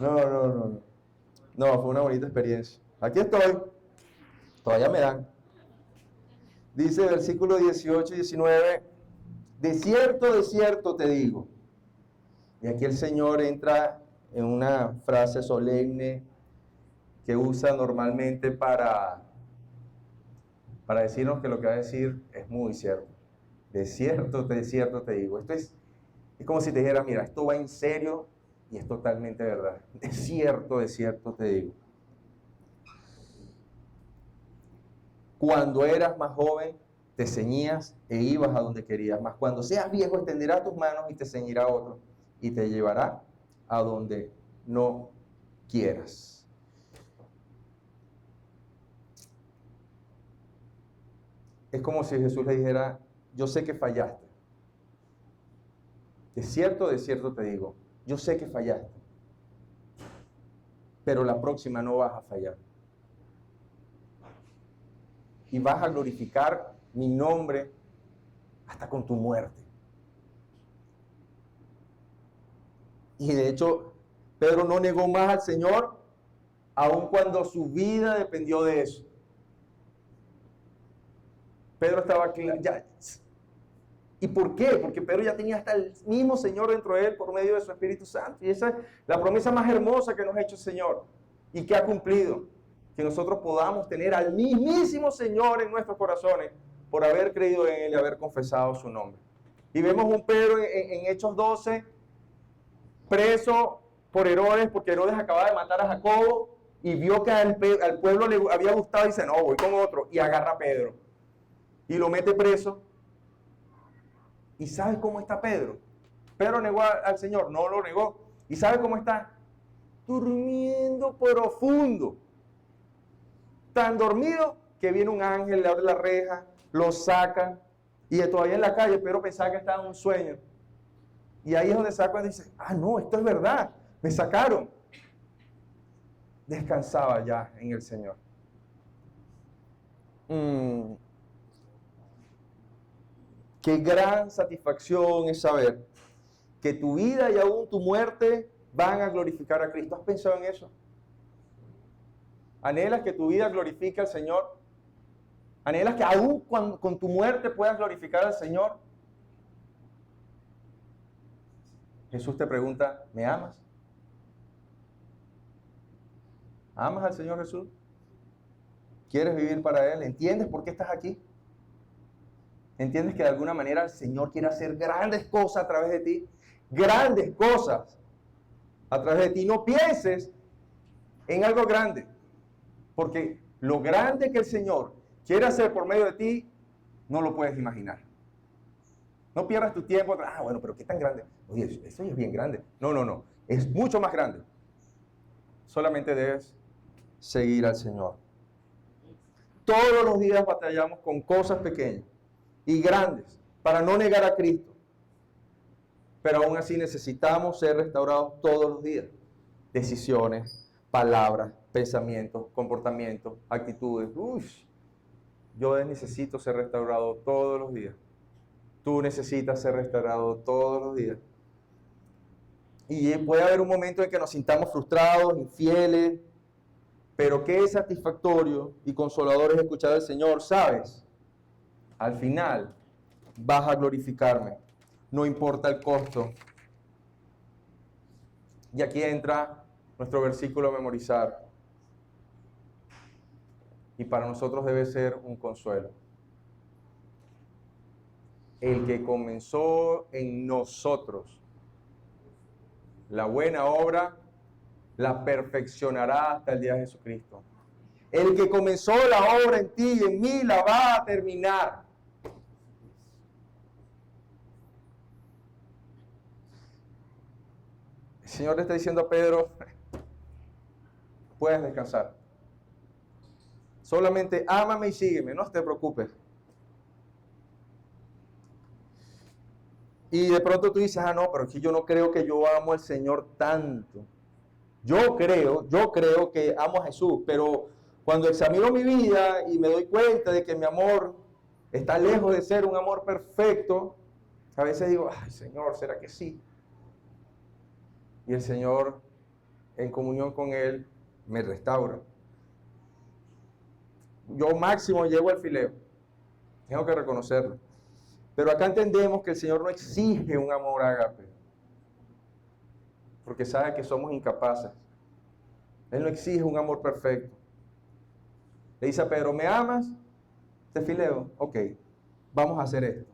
No. No, fue una bonita experiencia. Aquí estoy. Todavía me dan. Dice el versículo 18 y 19, de cierto te digo. Y aquí el Señor entra en una frase solemne que usa normalmente para decirnos que lo que va a decir es muy cierto. De cierto te digo. Esto es como si te dijera, mira, esto va en serio y es totalmente verdad. De cierto te digo. Cuando eras más joven, te ceñías e ibas a donde querías. Mas cuando seas viejo, extenderás tus manos y te ceñirá otro y te llevará a donde no quieras. Es como si Jesús le dijera, yo sé que fallaste. De cierto te digo, yo sé que fallaste. Pero la próxima no vas a fallar. Y vas a glorificar mi nombre hasta con tu muerte. Y de hecho, Pedro no negó más al Señor, aun cuando su vida dependió de eso. Pedro estaba claro. ¿Y por qué? Porque Pedro ya tenía hasta el mismo Señor dentro de él por medio de su Espíritu Santo. Y esa es la promesa más hermosa que nos ha hecho el Señor y que ha cumplido. Que nosotros podamos tener al mismísimo Señor en nuestros corazones por haber creído en Él y haber confesado su nombre. Y vemos un Pedro en Hechos 12, preso por Herodes, porque Herodes acababa de matar a Jacobo y vio que al pueblo le había gustado y dice, no, voy con otro, y agarra a Pedro y lo mete preso. ¿Y sabes cómo está Pedro? Pedro negó al Señor, no lo negó. ¿Y sabes cómo está? Durmiendo profundo. Tan dormido que viene un ángel, le abre la reja, lo saca, y todavía en la calle Pedro pensaba que estaba en un sueño. Y ahí es donde se da cuenta y dice, no, esto es verdad, me sacaron. Descansaba ya en el Señor. Qué gran satisfacción es saber que tu vida y aún tu muerte van a glorificar a Cristo. ¿Has pensado en eso? ¿Anhelas que tu vida glorifique al Señor? ¿Anhelas que aún con tu muerte puedas glorificar al Señor? Jesús te pregunta, ¿me amas? ¿Amas al Señor Jesús? ¿Quieres vivir para Él? ¿Entiendes por qué estás aquí? ¿Entiendes que de alguna manera el Señor quiere hacer grandes cosas a través de ti? Grandes cosas a través de ti. No pienses en algo grande. Porque lo grande que el Señor quiere hacer por medio de ti, no lo puedes imaginar. No pierdas tu tiempo. Bueno, pero ¿qué tan grande? Oye, eso ya es bien grande. No. Es mucho más grande. Solamente debes seguir al Señor. Todos los días batallamos con cosas pequeñas y grandes para no negar a Cristo. Pero aún así necesitamos ser restaurados todos los días. Decisiones, palabras, pensamientos, comportamientos, actitudes. Yo necesito ser restaurado todos los días. Tú necesitas ser restaurado todos los días. Y puede haber un momento en que nos sintamos frustrados, infieles, pero qué satisfactorio y consolador es escuchar al Señor, ¿sabes? Al final vas a glorificarme, no importa el costo. Y aquí entra nuestro versículo a memorizar. Y para nosotros debe ser un consuelo. El que comenzó en nosotros la buena obra, la perfeccionará hasta el día de Jesucristo. El que comenzó la obra en ti y en mí, la va a terminar. El Señor le está diciendo a Pedro, puedes descansar. Solamente ámame y sígueme, no te preocupes. Y de pronto tú dices, no, pero es que yo no creo que yo amo al Señor tanto. Yo creo que amo a Jesús, pero cuando examino mi vida y me doy cuenta de que mi amor está lejos de ser un amor perfecto, a veces digo, ay Señor, ¿será que sí? Y el Señor, en comunión con Él, me restaura. Yo máximo llego al fileo, tengo que reconocerlo. Pero acá entendemos que el Señor no exige un amor ágape, porque sabe que somos incapaces. Él no exige un amor perfecto. Le dice a Pedro, ¿me amas? Te fileo. Ok, vamos a hacer esto.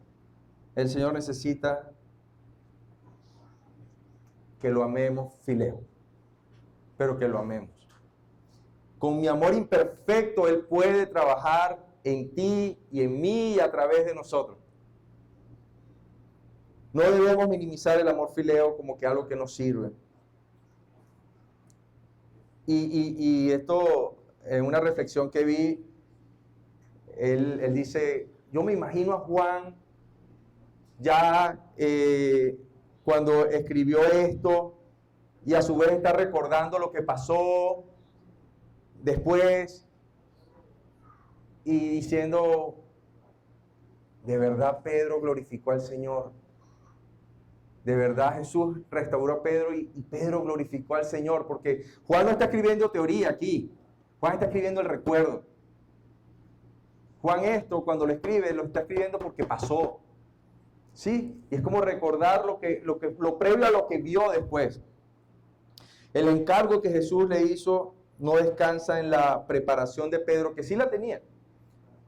El Señor necesita que lo amemos, fileo, pero que lo amemos. Con mi amor imperfecto, Él puede trabajar en ti y en mí y a través de nosotros. No debemos minimizar el amor fileo como que algo que nos sirve. Y esto, en una reflexión que vi, él dice, yo me imagino a Juan ya cuando escribió esto y a su vez está recordando lo que pasó después y diciendo, de verdad Pedro glorificó al Señor. De verdad Jesús restauró a Pedro y Pedro glorificó al Señor, porque Juan no está escribiendo teoría aquí, Juan está escribiendo el recuerdo. Juan esto cuando lo está escribiendo porque pasó. ¿Sí? Y es como recordar lo previo a lo que vio después. El encargo que Jesús le hizo no descansa en la preparación de Pedro, que sí la tenía,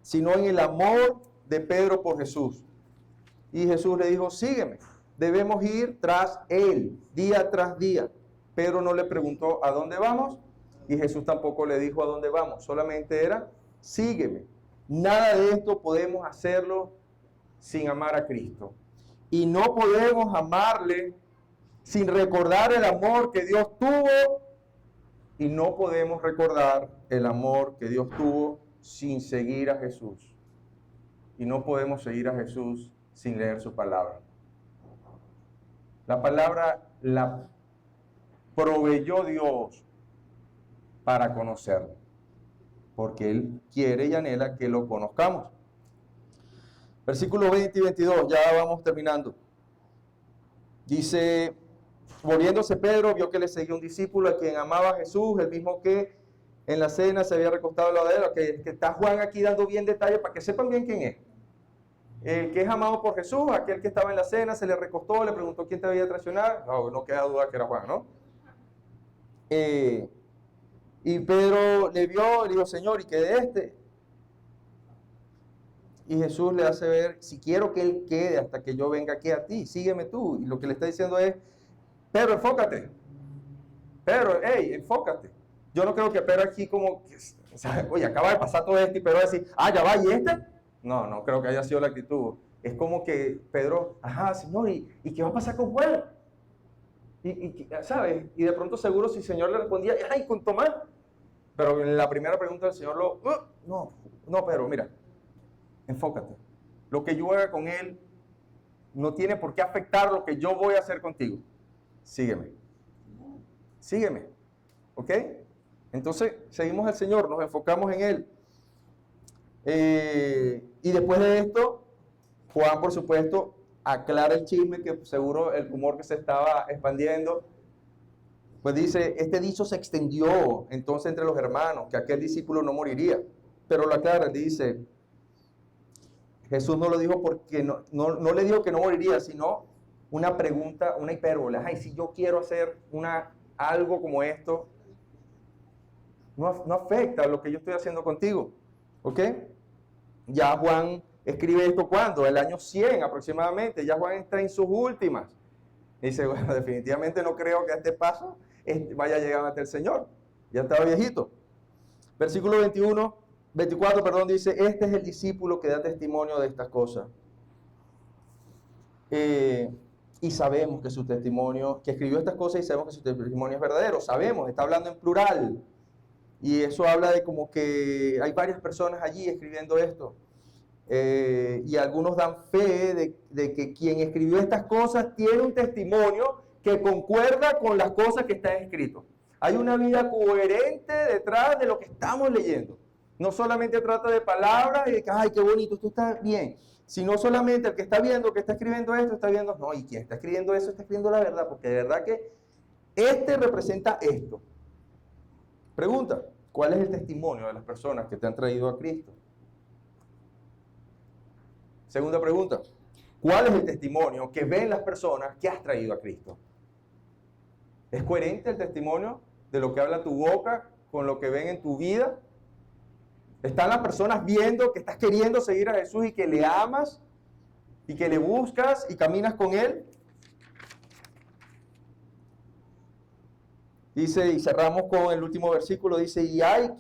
sino en el amor de Pedro por Jesús. Y Jesús le dijo, sígueme. Debemos ir tras Él, día tras día. Pedro no le preguntó a dónde vamos y Jesús tampoco le dijo a dónde vamos. Solamente era, sígueme. Nada de esto podemos hacerlo sin amar a Cristo. Y no podemos amarle sin recordar el amor que Dios tuvo. Y no podemos recordar el amor que Dios tuvo sin seguir a Jesús. Y no podemos seguir a Jesús sin leer su palabra. La palabra la proveyó Dios para conocerlo, porque Él quiere y anhela que lo conozcamos. Versículos 20 y 22, ya vamos terminando. Dice, volviéndose Pedro, vio que le seguía un discípulo a quien amaba a Jesús, el mismo que en la cena se había recostado al lado de él. Que está Juan aquí dando bien detalle para que sepan bien quién es. El que es amado por Jesús, aquel que estaba en la cena, se le recostó, le preguntó quién te había traicionado. No queda duda que era Juan, ¿no? Y Pedro le vio y le dijo, Señor, ¿y qué de este? Y Jesús le hace ver, si quiero que él quede hasta que yo venga aquí a ti, sígueme tú. Y lo que le está diciendo es, Pedro, enfócate. Pedro, hey, enfócate. Yo no creo que Pedro aquí como, O sea, oye, acaba de pasar todo esto y Pedro va a decir, ya va, ¿y este? No, no creo que haya sido la actitud. Es como que Pedro, Señor, ¿y qué va a pasar con Juan? ¿Sabes? Y de pronto seguro si el Señor le respondía, ¡ay, con Tomás! Pero en la primera pregunta del Señor no, Pedro, mira, enfócate. Lo que yo haga con él no tiene por qué afectar lo que yo voy a hacer contigo. Sígueme. Sígueme. ¿Ok? Entonces, seguimos al Señor, nos enfocamos en Él. Y después de esto, Juan, por supuesto, aclara el chisme, que seguro el rumor que se estaba expandiendo. Pues dice, este dicho se extendió entonces entre los hermanos, que aquel discípulo no moriría. Pero lo aclara, dice, Jesús no lo dijo porque no le dijo que no moriría, sino una pregunta, una hipérbole. Ay, si yo quiero hacer algo como esto, no afecta lo que yo estoy haciendo contigo. ¿Ok? Ya Juan escribe esto ¿cuándo? El año 100 aproximadamente. Ya Juan está en sus últimas. Dice, bueno, definitivamente no creo que a este paso vaya a llegar ante el Señor. Ya estaba viejito. Versículo 24, dice, este es el discípulo que da testimonio de estas cosas. Y sabemos que su testimonio, que escribió estas cosas y sabemos que su testimonio es verdadero. Sabemos, está hablando en plural. Y eso habla de como que hay varias personas allí escribiendo esto. Y algunos dan fe de que quien escribió estas cosas tiene un testimonio que concuerda con las cosas que están escritas. Hay una vida coherente detrás de lo que estamos leyendo. No solamente trata de palabras y de que, ay, qué bonito, esto está bien. Sino solamente el que está viendo, que está escribiendo esto, está viendo, no, y quien está escribiendo eso, está escribiendo la verdad, porque de verdad que este representa esto. Pregunta, ¿cuál es el testimonio de las personas que te han traído a Cristo? Segunda pregunta, ¿cuál es el testimonio que ven las personas que has traído a Cristo? ¿Es coherente el testimonio de lo que habla tu boca con lo que ven en tu vida? ¿Están las personas viendo que estás queriendo seguir a Jesús y que le amas y que le buscas y caminas con Él? Dice, y cerramos con el último versículo, dice, y hay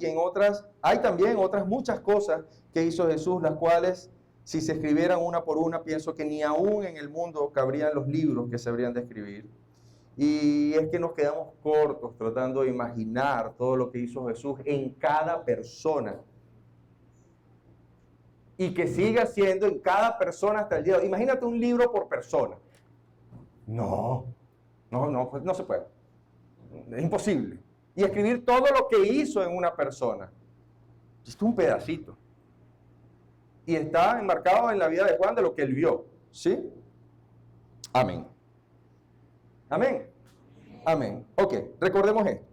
también otras muchas cosas que hizo Jesús, las cuales, si se escribieran una por una, pienso que ni aún en el mundo cabrían los libros que se habrían de escribir. Y es que nos quedamos cortos tratando de imaginar todo lo que hizo Jesús en cada persona. Y que siga haciendo en cada persona hasta el día de hoy. Imagínate un libro por persona. No, pues no se puede. Es imposible. Y escribir todo lo que hizo en una persona. Esto es un pedacito. Y está enmarcado en la vida de Juan de lo que él vio. ¿Sí? Amén. Amén. Amén. Ok, recordemos esto.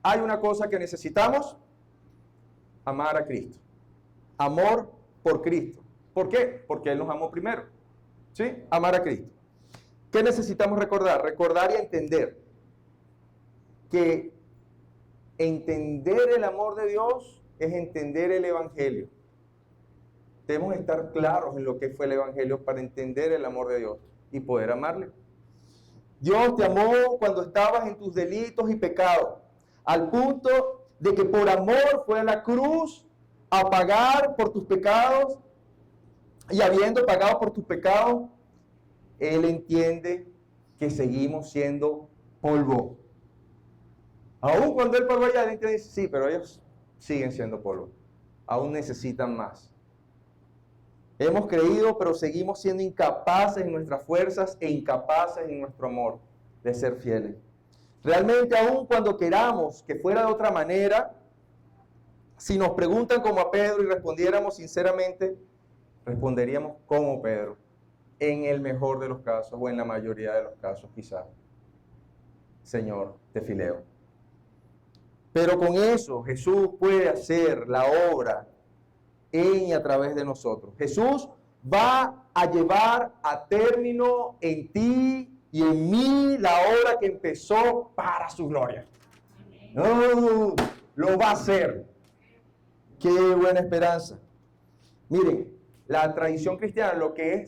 Hay una cosa que necesitamos: amar a Cristo. Amor por Cristo. ¿Por qué? Porque Él nos amó primero. ¿Sí? Amar a Cristo. ¿Qué necesitamos recordar? Recordar y entender que entender el amor de Dios es entender el Evangelio. Debemos estar claros en lo que fue el Evangelio para entender el amor de Dios y poder amarle. Dios te amó cuando estabas en tus delitos y pecados, al punto de que por amor fue a la cruz a pagar por tus pecados, y habiendo pagado por tus pecados, Él entiende que seguimos siendo polvo. Aún cuando Él polvo allá, Él entiende, sí, pero ellos siguen siendo polvo. Aún necesitan más. Hemos creído, pero seguimos siendo incapaces en nuestras fuerzas e incapaces en nuestro amor de ser fieles. Realmente, aún cuando queramos que fuera de otra manera, si nos preguntan como a Pedro y respondiéramos sinceramente, responderíamos como Pedro, en el mejor de los casos o en la mayoría de los casos quizás. Señor, te fileo. Pero con eso Jesús puede hacer la obra en y a través de nosotros. Jesús va a llevar a término en ti y en mí la obra que empezó para su gloria. Lo va a hacer. Qué buena esperanza. Miren, la tradición cristiana, lo que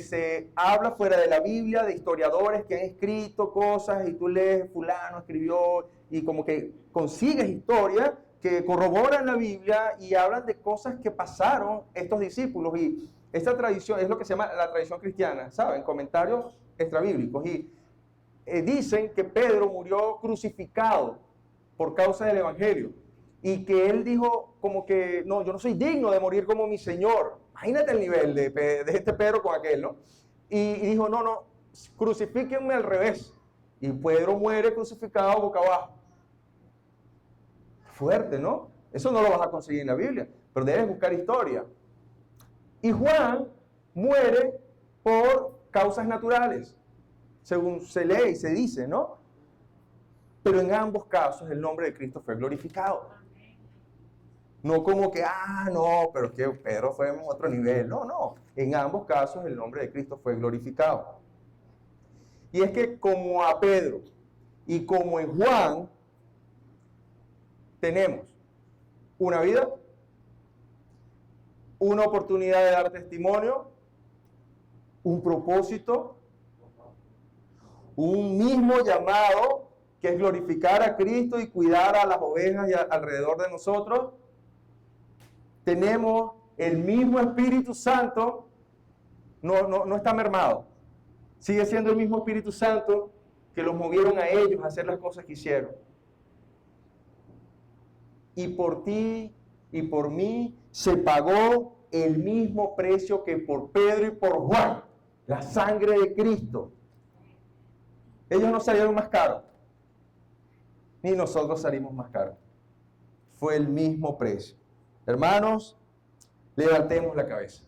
se habla fuera de la Biblia, de historiadores que han escrito cosas y tú lees, fulano escribió y como que consigues historias que corroboran la Biblia y hablan de cosas que pasaron estos discípulos. Y esta tradición es lo que se llama la tradición cristiana, ¿saben? Comentarios extrabíblicos. Y dicen que Pedro murió crucificado por causa del Evangelio. Y que él dijo como que, no, yo no soy digno de morir como mi Señor. Imagínate el nivel de este Pedro con aquel, ¿no? Y dijo, no, crucifíquenme al revés. Y Pedro muere crucificado boca abajo. Fuerte, ¿no? Eso no lo vas a conseguir en la Biblia, pero debes buscar historia. Y Juan muere por causas naturales, según se lee y se dice, ¿no? Pero en ambos casos el nombre de Cristo fue glorificado. No como que, no, pero es que Pedro fue en otro nivel. No. En ambos casos el nombre de Cristo fue glorificado. Y es que como a Pedro y como en Juan, tenemos una vida, una oportunidad de dar testimonio, un propósito, un mismo llamado que es glorificar a Cristo y cuidar a las ovejas alrededor de nosotros. Tenemos el mismo Espíritu Santo, no está mermado. Sigue siendo el mismo Espíritu Santo que los movieron a ellos a hacer las cosas que hicieron. Y por ti y por mí se pagó el mismo precio que por Pedro y por Juan, la sangre de Cristo. Ellos no salieron más caros, ni nosotros salimos más caros. Fue el mismo precio. Hermanos, levantemos la cabeza.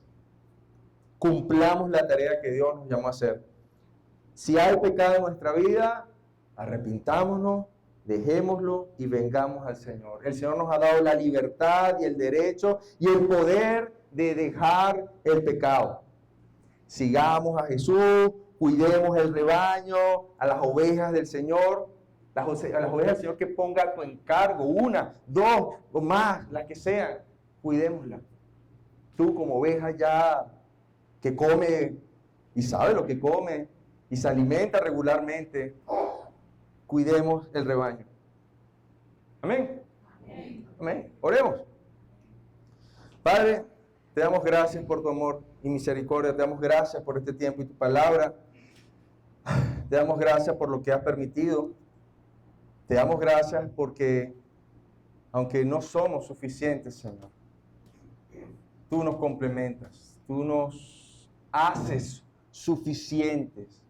Cumplamos la tarea que Dios nos llamó a hacer. Si hay pecado en nuestra vida, arrepintámonos, dejémoslo y vengamos al Señor. El Señor nos ha dado la libertad y el derecho y el poder de dejar el pecado. Sigamos a Jesús, cuidemos el rebaño, a las ovejas del Señor, a las ovejas del Señor que ponga a tu encargo, 1, 2 o más, las que sean, cuidémoslas. Tú como oveja ya que come y sabe lo que come y se alimenta regularmente, cuidemos el rebaño. Amén. Amén. Oremos. Padre, te damos gracias por tu amor y misericordia. Te damos gracias por este tiempo y tu palabra. Te damos gracias por lo que has permitido. Te damos gracias porque, aunque no somos suficientes, Señor, tú nos complementas. Tú nos haces suficientes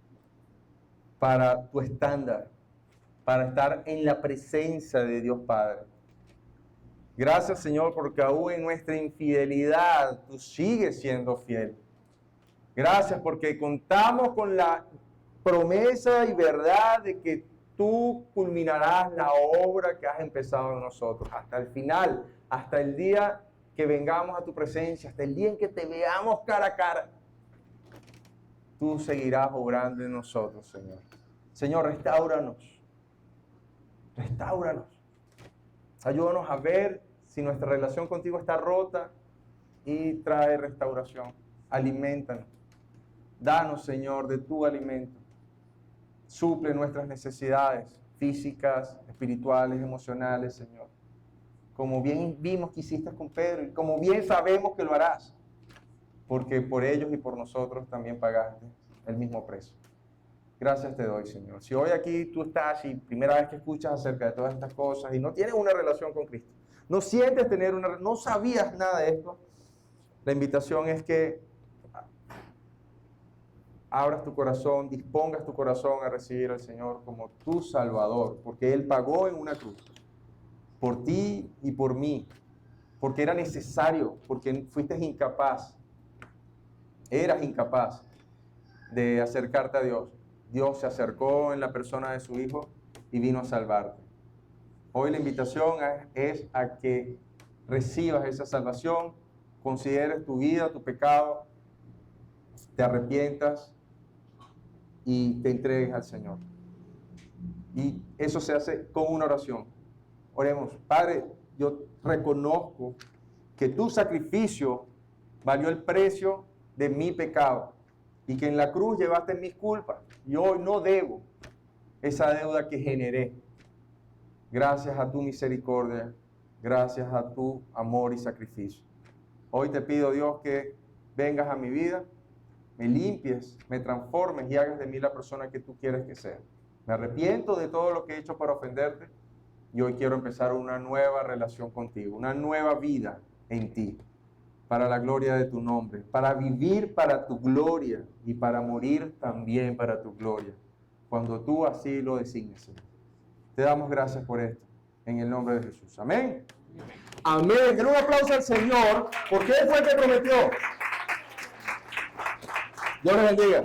para tu estándar, para estar en la presencia de Dios Padre. Gracias, Señor, porque aún en nuestra infidelidad tú sigues siendo fiel. Gracias porque contamos con la promesa y verdad de que tú culminarás la obra que has empezado en nosotros hasta el final, hasta el día que vengamos a tu presencia, hasta el día en que te veamos cara a cara. Tú seguirás obrando en nosotros, Señor. Señor, restáuranos. Restáuranos. Ayúdanos a ver si nuestra relación contigo está rota y trae restauración. Alimentanos. Danos, Señor, de tu alimento. Suple nuestras necesidades físicas, espirituales, emocionales, Señor. Como bien vimos que hiciste con Pedro y como bien sabemos que lo harás. Porque por ellos y por nosotros también pagaste el mismo precio. Gracias te doy, Señor. Si hoy aquí tú estás y primera vez que escuchas acerca de todas estas cosas y no tienes una relación con Cristo, no sientes tener no sabías nada de esto, la invitación es que abras tu corazón, dispongas tu corazón a recibir al Señor como tu Salvador, porque Él pagó en una cruz por ti y por mí, porque era necesario, porque fuiste incapaz, eras incapaz de acercarte a Dios. Dios se acercó en la persona de su Hijo y vino a salvarte. Hoy la invitación es a que recibas esa salvación, consideres tu vida, tu pecado, te arrepientas y te entregues al Señor. Y eso se hace con una oración. Oremos. Padre, yo reconozco que tu sacrificio valió el precio de mi pecado y que en la cruz llevaste mis culpas. Y hoy no debo esa deuda que generé. gracias a tu misericordia, gracias a tu amor y sacrificio. Hoy te pido, Dios, que vengas a mi vida, me limpies, me transformes y hagas de mí la persona que tú quieres que sea. Me arrepiento de todo lo que he hecho para ofenderte y hoy quiero empezar una nueva relación contigo, una nueva vida en ti, para la gloria de tu nombre, para vivir para tu gloria y para morir también para tu gloria, cuando tú así lo designes, Señor. Te damos gracias por esto, en el nombre de Jesús. Amén. Amén. Denle un aplauso al Señor, porque Él fue el que prometió. Dios les bendiga.